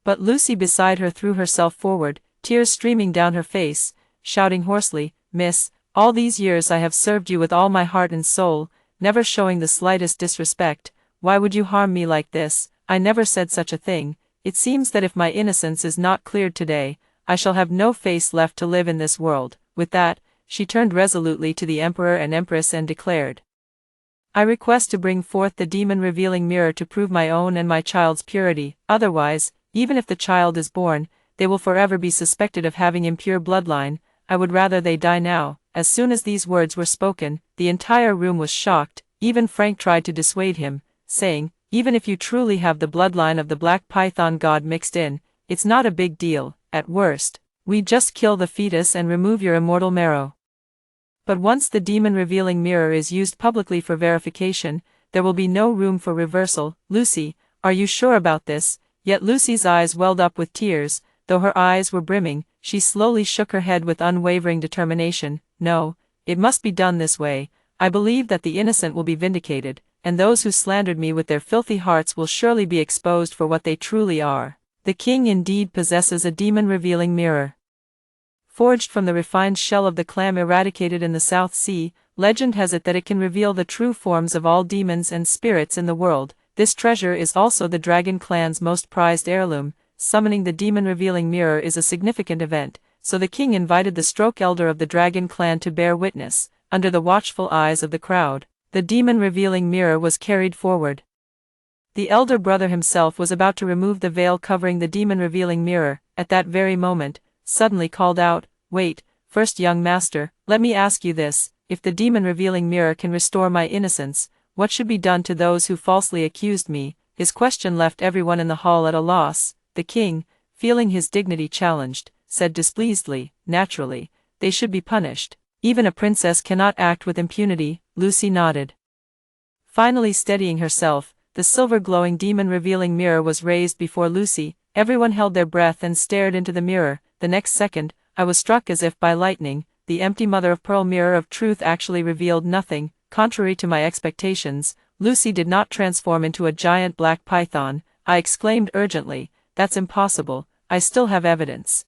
But Lucy beside her threw herself forward, tears streaming down her face, shouting hoarsely, "Miss, all these years I have served you with all my heart and soul, never showing the slightest disrespect. Why would you harm me like this? I never said such a thing. It seems that if my innocence is not cleared today, I shall have no face left to live in this world." With that, she turned resolutely to the emperor and empress and declared, "I request to bring forth the demon-revealing mirror to prove my own and my child's purity. Otherwise, even if the child is born, they will forever be suspected of having impure bloodline. I would rather they die now." As soon as these words were spoken, the entire room was shocked. Even Frank tried to dissuade him, saying, "Even if you truly have the bloodline of the black python god mixed in, it's not a big deal. At worst, we just kill the fetus and remove your immortal marrow. But once the demon-revealing mirror is used publicly for verification, there will be no room for reversal. Lucy, are you sure about this?" Yet Lucy's eyes welled up with tears. Though her eyes were brimming, she slowly shook her head with unwavering determination. "No, it must be done this way. I believe that the innocent will be vindicated, and those who slandered me with their filthy hearts will surely be exposed for what they truly are. The king indeed possesses a demon-revealing mirror. Forged from the refined shell of the clam eradicated in the South Sea, legend has it that it can reveal the true forms of all demons and spirits in the world. This treasure is also the dragon clan's most prized heirloom. Summoning the demon-revealing mirror is a significant event, so the king invited the stroke elder of the dragon clan to bear witness. Under the watchful eyes of the crowd, the demon-revealing mirror was carried forward. The elder brother himself was about to remove the veil covering the demon-revealing mirror. At that very moment, suddenly called out, "Wait, first young master, let me ask you this, if the demon-revealing mirror can restore my innocence, what should be done to those who falsely accused me?" His question left everyone in the hall at a loss. The king, feeling his dignity challenged, said displeasedly, "Naturally, they should be punished. Even a princess cannot act with impunity." Lucy nodded. Finally steadying herself, the silver-glowing demon-revealing mirror was raised before Lucy. Everyone held their breath and stared into the mirror. The next second, I was struck as if by lightning. The empty mother-of-pearl mirror of truth actually revealed nothing. Contrary to my expectations, Lucy did not transform into a giant black python. I exclaimed urgently, "That's impossible, I still have evidence."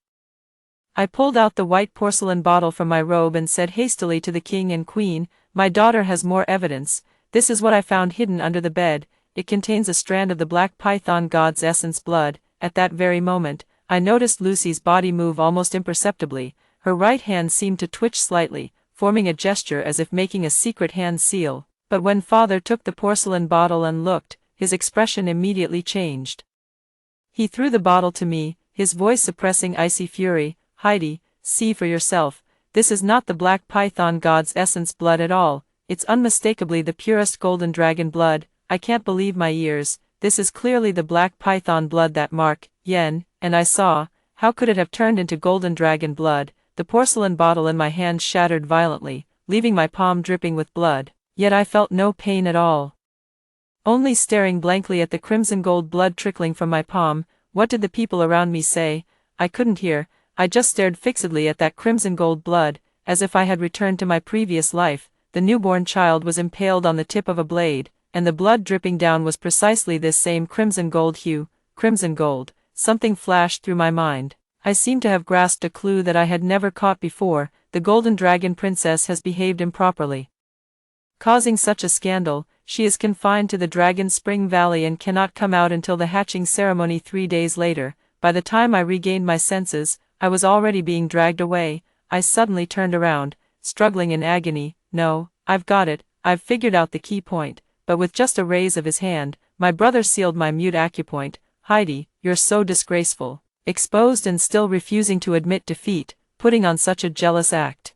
I pulled out the white porcelain bottle from my robe and said hastily to the king and queen, "My daughter has more evidence. This is what I found hidden under the bed. It contains a strand of the black python god's essence blood." At that very moment, I noticed Lucy's body move almost imperceptibly. Her right hand seemed to twitch slightly, forming a gesture as if making a secret hand seal. But when father took the porcelain bottle and looked, his expression immediately changed. He threw the bottle to me, his voice suppressing icy fury. "Heidi, see for yourself. This is not the black python god's essence blood at all. It's unmistakably the purest golden dragon blood. I can't believe my ears. This is clearly the black python blood that Mark, Yen, and I saw. How could it have turned into golden dragon blood?" The porcelain bottle in my hand shattered violently, leaving my palm dripping with blood. Yet I felt no pain at all. Only staring blankly at the crimson gold blood trickling from my palm. What did the people around me say? I couldn't hear. I just stared fixedly at that crimson gold blood, as if I had returned to my previous life. The newborn child was impaled on the tip of a blade, and the blood dripping down was precisely this same crimson gold hue. Crimson gold. Something flashed through my mind. I seemed to have grasped a clue that I had never caught before. The golden dragon princess has behaved improperly, causing such a scandal. She is confined to the Dragon Spring Valley and cannot come out until the hatching ceremony 3 days later. By the time I regained my senses, I was already being dragged away. I suddenly turned around, struggling in agony. "No, I've got it, I've figured out the key point." But with just a raise of his hand, my brother sealed my mute acupoint. "Heidi, you're so disgraceful. Exposed and still refusing to admit defeat, putting on such a jealous act.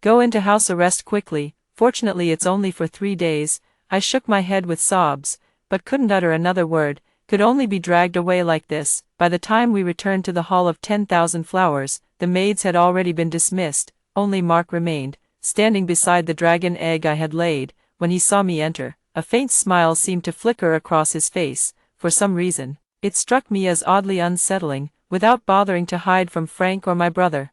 Go into house arrest quickly. Fortunately it's only for 3 days." I shook my head with sobs, but couldn't utter another word, could only be dragged away like this. By the time we returned to the Hall of 10,000 Flowers, the maids had already been dismissed. Only Mark remained, standing beside the dragon egg I had laid. When he saw me enter, a faint smile seemed to flicker across his face. For some reason, it struck me as oddly unsettling. Without bothering to hide from Frank or my brother,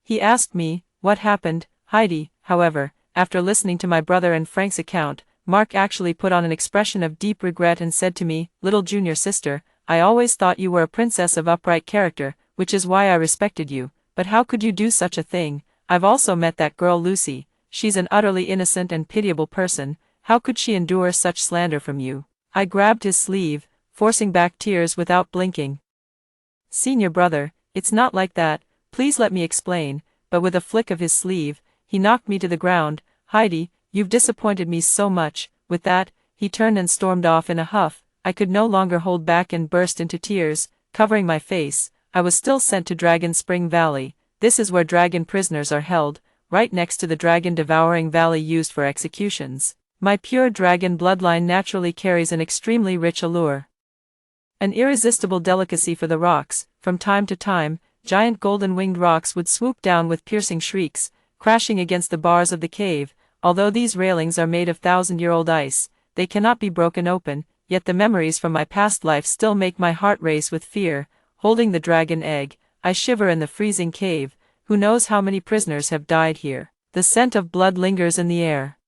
he asked me, "What happened, Heidi?" However, after listening to my brother and Frank's account, Mark actually put on an expression of deep regret and said to me, "Little junior sister, I always thought you were a princess of upright character, which is why I respected you, but how could you do such a thing? I've also met that girl Lucy. She's an utterly innocent and pitiable person. How could she endure such slander from you?" I grabbed his sleeve, forcing back tears without blinking. "Senior brother, it's not like that, please let me explain." But with a flick of his sleeve, he knocked me to the ground. "Heidi, you've disappointed me so much." With that, he turned and stormed off in a huff. I could no longer hold back and burst into tears, covering my face. I was still sent to Dragon Spring Valley. This is where dragon prisoners are held, right next to the dragon-devouring valley used for executions. My pure dragon bloodline naturally carries an extremely rich allure, an irresistible delicacy for the rocks. From time to time, giant golden-winged rocks would swoop down with piercing shrieks, crashing against the bars of the cave. Although these railings are made of 1,000-year-old ice, they cannot be broken open, yet the memories from my past life still make my heart race with fear. Holding the dragon egg, I shiver in the freezing cave. Who knows how many prisoners have died here? The scent of blood lingers in the air.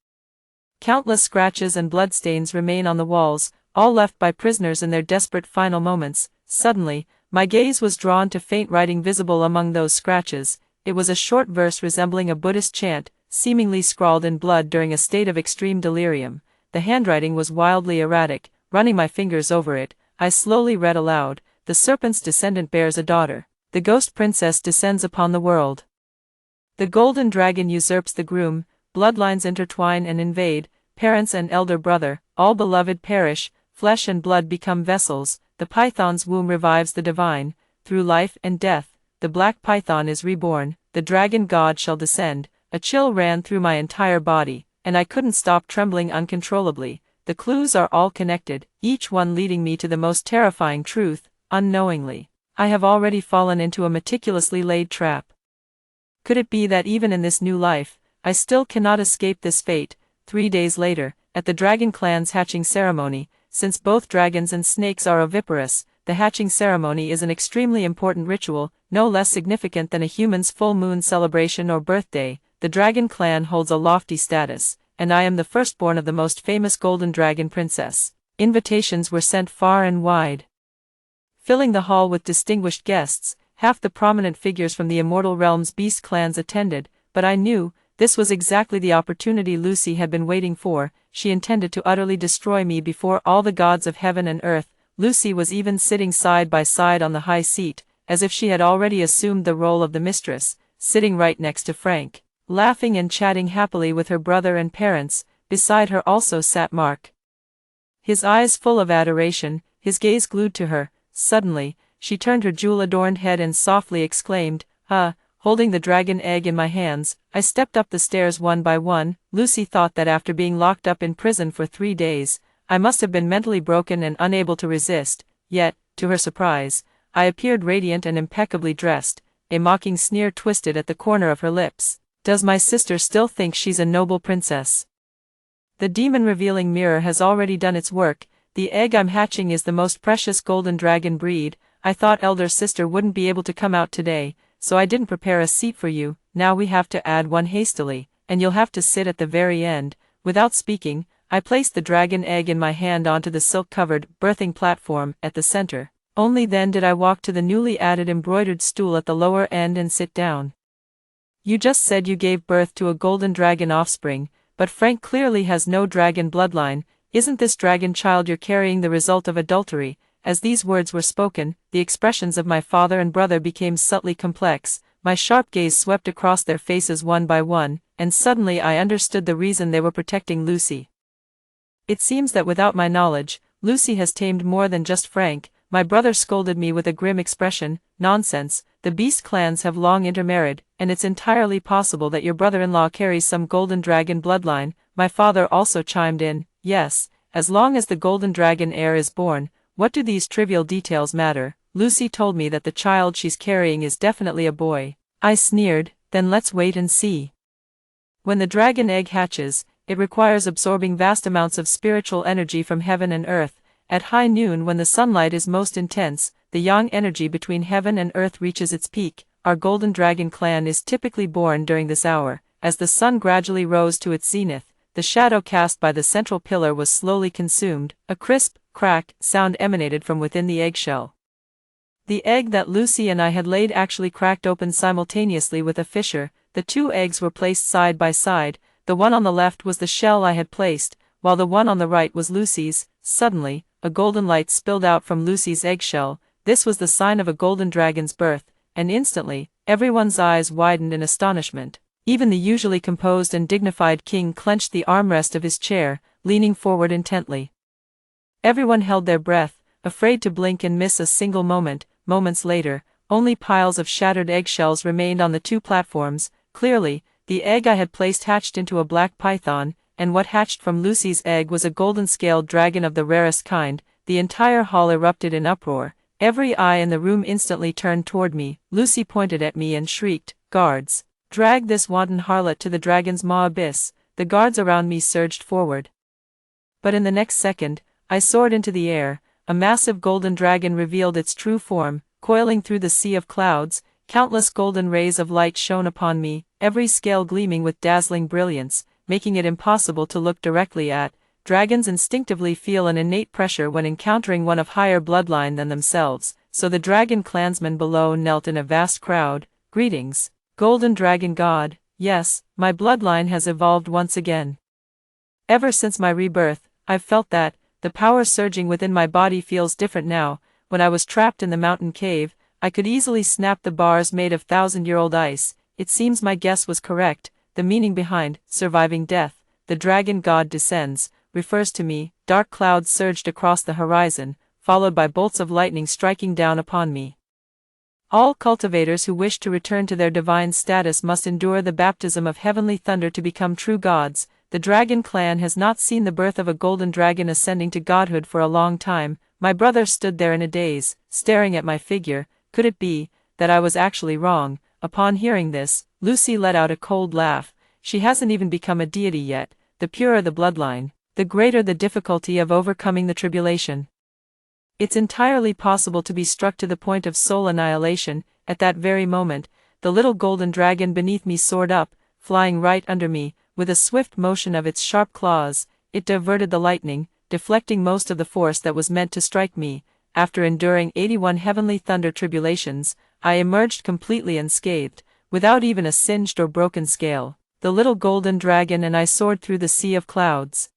Countless scratches and bloodstains remain on the walls, all left by prisoners in their desperate final moments. Suddenly, my gaze was drawn to faint writing visible among those scratches. It was a short verse resembling a Buddhist chant, seemingly scrawled in blood during a state of extreme delirium. the handwriting was wildly erratic. Running my fingers over it, I slowly read aloud, "The serpent's descendant bears a daughter. The ghost princess descends upon the world. The golden dragon usurps the groom, bloodlines intertwine and invade, parents and elder brother, all beloved perish, flesh and blood become vessels, the python's womb revives the divine, through life and death, the black python is reborn, the dragon god shall descend." A chill ran through my entire body, and I couldn't stop trembling uncontrollably. The clues are all connected, each one leading me to the most terrifying truth. Unknowingly, I have already fallen into a meticulously laid trap. Could it be that even in this new life, I still cannot escape this fate? 3 days later, at the dragon clan's hatching ceremony, since both dragons and snakes are oviparous, the hatching ceremony is an extremely important ritual, no less significant than a human's full moon celebration or birthday. The dragon clan holds a lofty status, and I am the firstborn of the most famous golden dragon princess. Invitations were sent far and wide, filling the hall with distinguished guests. Half the prominent figures from the immortal realm's beast clans attended, but I knew, this was exactly the opportunity Lucy had been waiting for. She intended to utterly destroy me before all the gods of heaven and earth. Lucy was even sitting side by side on the high seat, as if she had already assumed the role of the mistress, sitting right next to Frank, laughing and chatting happily with her brother and parents. Beside her also sat Mark, his eyes full of adoration, his gaze glued to her. Suddenly, she turned her jewel-adorned head and softly exclaimed, holding the dragon egg in my hands. I stepped up the stairs one by one. Lucy thought that after being locked up in prison for 3 days, I must have been mentally broken and unable to resist, yet, to her surprise, I appeared radiant and impeccably dressed. A mocking sneer twisted at the corner of her lips. "Does my sister still think she's a noble princess? The demon-revealing mirror has already done its work. The egg I'm hatching is the most precious golden dragon breed. I thought elder sister wouldn't be able to come out today, so I didn't prepare a seat for you. Now we have to add one hastily, and you'll have to sit at the very end." Without speaking, I placed the dragon egg in my hand onto the silk-covered birthing platform at the center. Only then did I walk to the newly added embroidered stool at the lower end and sit down. "You just said you gave birth to a golden dragon offspring, but Frank clearly has no dragon bloodline. Isn't this dragon child you're carrying the result of adultery?" As these words were spoken, the expressions of my father and brother became subtly complex. My sharp gaze swept across their faces one by one, and suddenly I understood the reason they were protecting Lucy. It seems that without my knowledge, Lucy has tamed more than just Frank. My brother scolded me with a grim expression. "Nonsense, the beast clans have long intermarried, and it's entirely possible that your brother-in-law carries some golden dragon bloodline." My father also chimed in, "Yes, as long as the golden dragon heir is born, what do these trivial details matter? Lucy told me that the child she's carrying is definitely a boy." I sneered, "Then let's wait and see." When the dragon egg hatches, it requires absorbing vast amounts of spiritual energy from heaven and earth. At high noon, when the sunlight is most intense, the yang energy between heaven and earth reaches its peak. Our golden dragon clan is typically born during this hour. As the sun gradually rose to its zenith, the shadow cast by the central pillar was slowly consumed. A crisp, crack sound emanated from within the eggshell. The egg that Lucy and I had laid actually cracked open simultaneously with a fissure. The 2 eggs were placed side by side. The one on the left was the shell I had placed, while the one on the right was Lucy's. Suddenly, a golden light spilled out from Lucy's eggshell. This was the sign of a golden dragon's birth, and instantly, everyone's eyes widened in astonishment. Even the usually composed and dignified king clenched the armrest of his chair, leaning forward intently. Everyone held their breath, afraid to blink and miss a single moment. Moments later, only piles of shattered eggshells remained on the 2 platforms. Clearly, the egg I had placed hatched into a black python, and what hatched from Lucy's egg was a golden-scaled dragon of the rarest kind. The entire hall erupted in uproar. Every eye in the room instantly turned toward me. Lucy pointed at me and shrieked, "Guards! Drag this wanton harlot to the dragon's maw abyss." The guards around me surged forward. But in the next second, I soared into the air. A massive golden dragon revealed its true form, coiling through the sea of clouds. Countless golden rays of light shone upon me, every scale gleaming with dazzling brilliance, making it impossible to look directly at. Dragons instinctively feel an innate pressure when encountering one of higher bloodline than themselves, so the dragon clansmen below knelt in a vast crowd. "Greetings, golden dragon god. Yes, my bloodline has evolved once again. Ever since my rebirth, I've felt that, the power surging within my body feels different now. When I was trapped in the mountain cave, I could easily snap the bars made of thousand-year-old ice. It seems my guess was correct. The meaning behind surviving death, the dragon god descends, refers to me. Dark clouds surged across the horizon, followed by bolts of lightning striking down upon me. All cultivators who wish to return to their divine status must endure the baptism of heavenly thunder to become true gods. The dragon clan has not seen the birth of a golden dragon ascending to godhood for a long time. My brother stood there in a daze, staring at my figure. Could it be that I was actually wrong? Upon hearing this, Lucy let out a cold laugh. She hasn't even become a deity yet. The purer the bloodline, the greater the difficulty of overcoming the tribulation. It's entirely possible to be struck to the point of soul annihilation. At that very moment, the little golden dragon beneath me soared up, flying right under me. With a swift motion of its sharp claws, it diverted the lightning, deflecting most of the force that was meant to strike me. After enduring 81 heavenly thunder tribulations, I emerged completely unscathed, without even a singed or broken scale. The little golden dragon and I soared through the sea of clouds.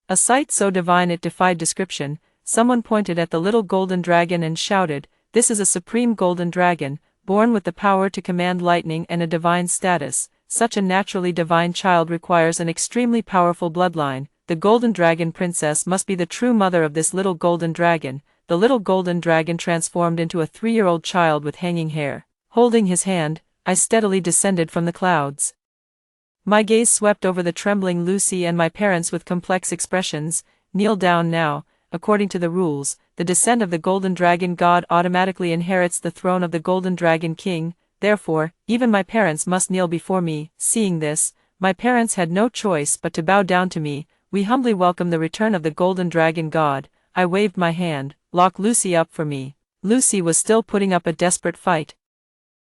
A sight so divine it defied description. Someone pointed at the little golden dragon and shouted, "This is a supreme golden dragon, born with the power to command lightning and a divine status. Such a naturally divine child requires an extremely powerful bloodline. The golden dragon princess must be the true mother of this little golden dragon." The little golden dragon transformed into a 3-year-old child with hanging hair. Holding his hand, I steadily descended from the clouds. My gaze swept over the trembling Lucy and my parents with complex expressions. "Kneel down now. According to the rules, the descent of the golden dragon god automatically inherits the throne of the golden dragon king. Therefore, even my parents must kneel before me." Seeing this, my parents had no choice but to bow down to me. "We humbly welcome the return of the golden dragon god." I waved my hand. "Lock Lucy up for me." Lucy was still putting up a desperate fight.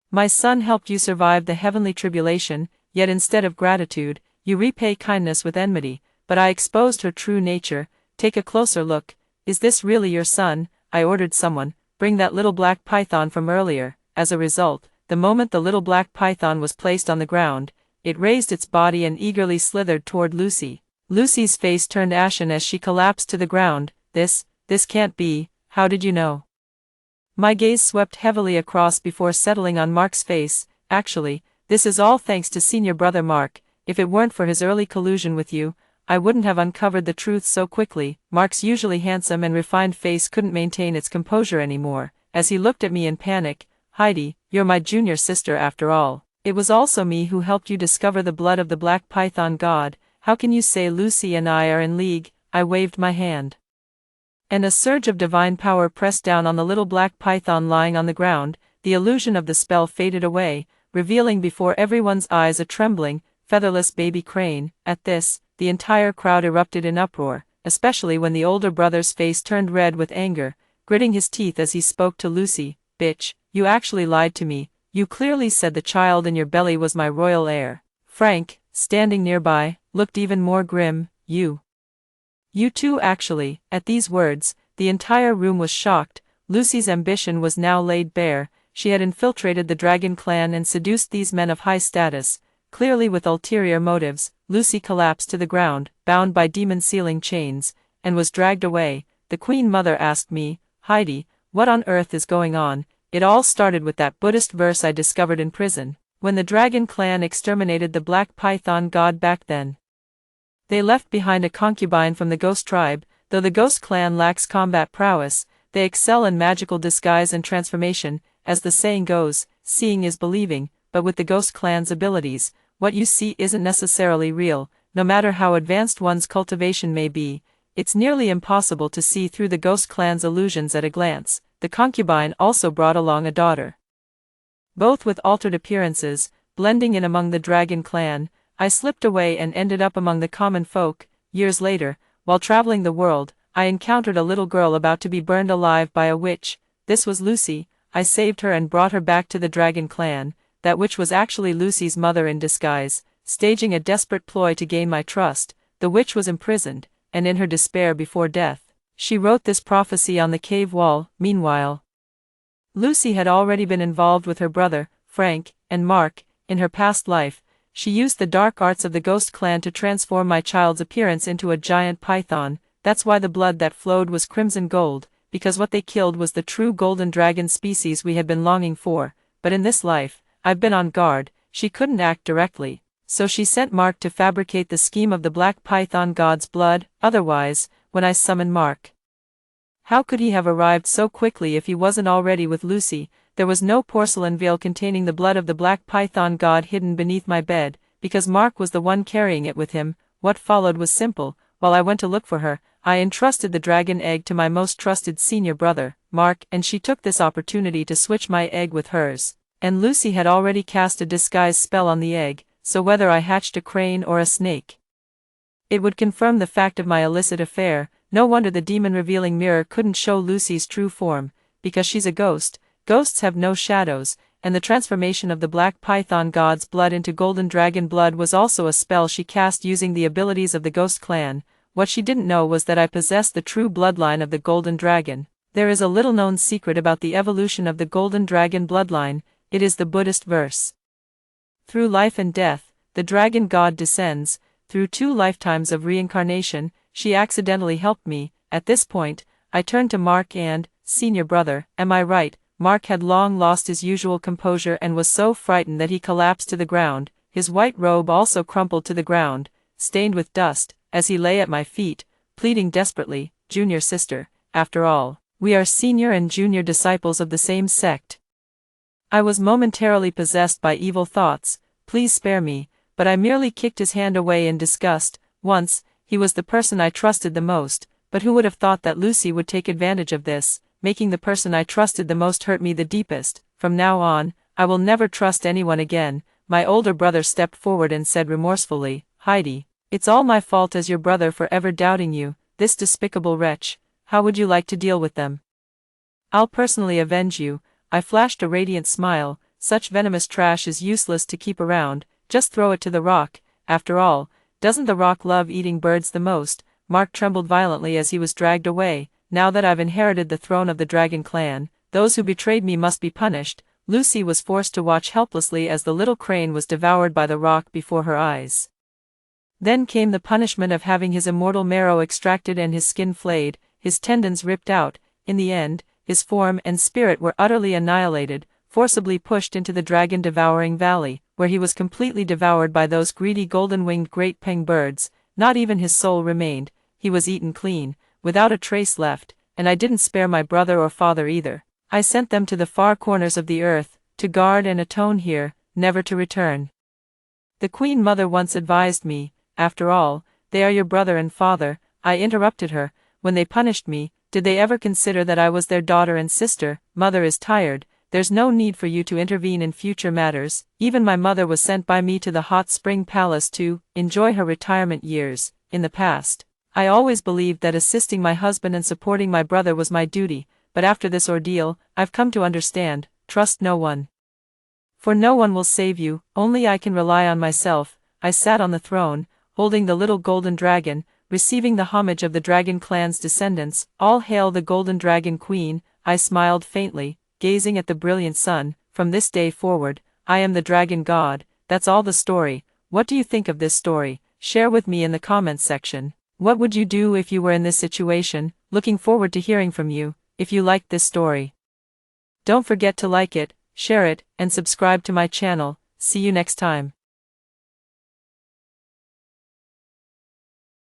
"My son helped you survive the heavenly tribulation, yet instead of gratitude, you repay kindness with enmity." But I exposed her true nature. "Take a closer look. Is this really your son?" I ordered someone, "Bring that little black python from earlier." As a result, the moment the little black python was placed on the ground, it raised its body and eagerly slithered toward Lucy. Lucy's face turned ashen as she collapsed to the ground. This can't be. How did you know?" My gaze swept heavily across before settling on Mark's face. "Actually, this is all thanks to senior brother Mark. If it weren't for his early collusion with you, I wouldn't have uncovered the truth so quickly." Mark's usually handsome and refined face couldn't maintain its composure anymore, as he looked at me in panic. "Heidi, you're my junior sister after all. It was also me who helped you discover the blood of the black python god. How can you say Lucy and I are in league?" I waved my hand. And a surge of divine power pressed down on the little black python lying on the ground. The illusion of the spell faded away, revealing before everyone's eyes a trembling, featherless baby crane. At this, the entire crowd erupted in uproar, especially when the older brother's face turned red with anger, gritting his teeth as he spoke to Lucy. "Bitch, you actually lied to me. You clearly said the child in your belly was my royal heir." Frank, standing nearby, looked even more grim. You too actually." At these words, the entire room was shocked. Lucy's ambition was now laid bare. She had infiltrated the dragon clan and seduced these men of high status, clearly with ulterior motives. Lucy collapsed to the ground, bound by demon-sealing chains, and was dragged away. The Queen Mother asked me, "Heidi, what on earth is going on?" It all started with that Buddhist verse I discovered in prison. When the dragon clan exterminated the black python god back then, they left behind a concubine from the ghost tribe. Though the ghost clan lacks combat prowess, they excel in magical disguise and transformation. As the saying goes, seeing is believing. But with the ghost clan's abilities, what you see isn't necessarily real. No matter how advanced one's cultivation may be, it's nearly impossible to see through the ghost clan's illusions at a glance. The concubine also brought along a daughter, both with altered appearances, blending in among the dragon clan. I slipped away and ended up among the common folk. Years later, while traveling the world, I encountered a little girl about to be burned alive by a witch. This was Lucy. I saved her and brought her back to the dragon clan. That witch was actually Lucy's mother in disguise, staging a desperate ploy to gain my trust. The witch was imprisoned, and in her despair before death, she wrote this prophecy on the cave wall. Meanwhile, Lucy had already been involved with her brother, Frank, and Mark, in her past life. she used the dark arts of the ghost clan to transform my child's appearance into a giant python. That's why the blood that flowed was crimson gold, because what they killed was the true golden dragon species we had been longing for. But in this life, I've been on guard. She couldn't act directly, so she sent Mark to fabricate the scheme of the black python god's blood. Otherwise, when I summoned Mark, how could he have arrived so quickly if he wasn't already with Lucy? There was no porcelain veil containing the blood of the black python god hidden beneath my bed, because Mark was the one carrying it with him. What followed was simple. While I went to look for her, I entrusted the dragon egg to my most trusted senior brother, Mark, and she took this opportunity to switch my egg with hers. And Lucy had already cast a disguise spell on the egg, so whether I hatched a crane or a snake, it would confirm the fact of my illicit affair. No wonder the demon-revealing mirror couldn't show Lucy's true form, because she's a ghost. Ghosts have no shadows, and the transformation of the black python god's blood into golden dragon blood was also a spell she cast using the abilities of the ghost clan. What she didn't know was that I possessed the true bloodline of the golden dragon. There is a little-known secret about the evolution of the golden dragon bloodline. It is the Buddhist verse. Through life and death, the dragon god descends. Through 2 lifetimes of reincarnation, she accidentally helped me. At this point, I turned to Mark and, senior brother, am I right? Mark had long lost his usual composure and was so frightened that he collapsed to the ground. His white robe also crumpled to the ground, stained with dust, as he lay at my feet, pleading desperately, "Junior sister, after all, we are senior and junior disciples of the same sect." I was momentarily possessed by evil thoughts. Please spare me, but I merely kicked his hand away in disgust. Once, he was the person I trusted the most, but who would have thought that Lucy would take advantage of this, making the person I trusted the most hurt me the deepest. From now on, I will never trust anyone again. My older brother stepped forward and said remorsefully, "Heidi, it's all my fault as your brother for ever doubting you, this despicable wretch. How would you like to deal with them? I'll personally avenge you." I flashed a radiant smile. Such venomous trash is useless to keep around, just throw it to the rock. After all, doesn't the rock love eating birds the most? Mark trembled violently as he was dragged away. Now that I've inherited the throne of the dragon clan, those who betrayed me must be punished. Lucy was forced to watch helplessly as the little crane was devoured by the rock before her eyes. Then came the punishment of having his immortal marrow extracted and his skin flayed, his tendons ripped out. In the end, his form and spirit were utterly annihilated, forcibly pushed into the dragon-devouring valley, where he was completely devoured by those greedy golden-winged great peng birds. Not even his soul remained. He was eaten clean, without a trace left, and I didn't spare my brother or father either. I sent them to the far corners of the earth, to guard and atone here, never to return. The Queen Mother once advised me, "After all, they are your brother and father." I interrupted her, "When they punished me, did they ever consider that I was their daughter and sister?" "Mother is tired. There's no need for you to intervene in future matters." Even my mother was sent by me to the hot spring palace to enjoy her retirement years. In the past, I always believed that assisting my husband and supporting my brother was my duty, but after this ordeal, I've come to understand, trust no one. For no one will save you, only I can rely on myself. I sat on the throne, holding the little golden dragon, receiving the homage of the dragon clan's descendants. All hail the golden dragon queen. I smiled faintly, gazing at the brilliant sun. From this day forward, I am the dragon god. That's all the story. What do you think of this story? Share with me in the comments section. What would you do if you were in this situation? Looking forward to hearing from you. If you liked this story, don't forget to like it, share it, and subscribe to my channel. See you next time.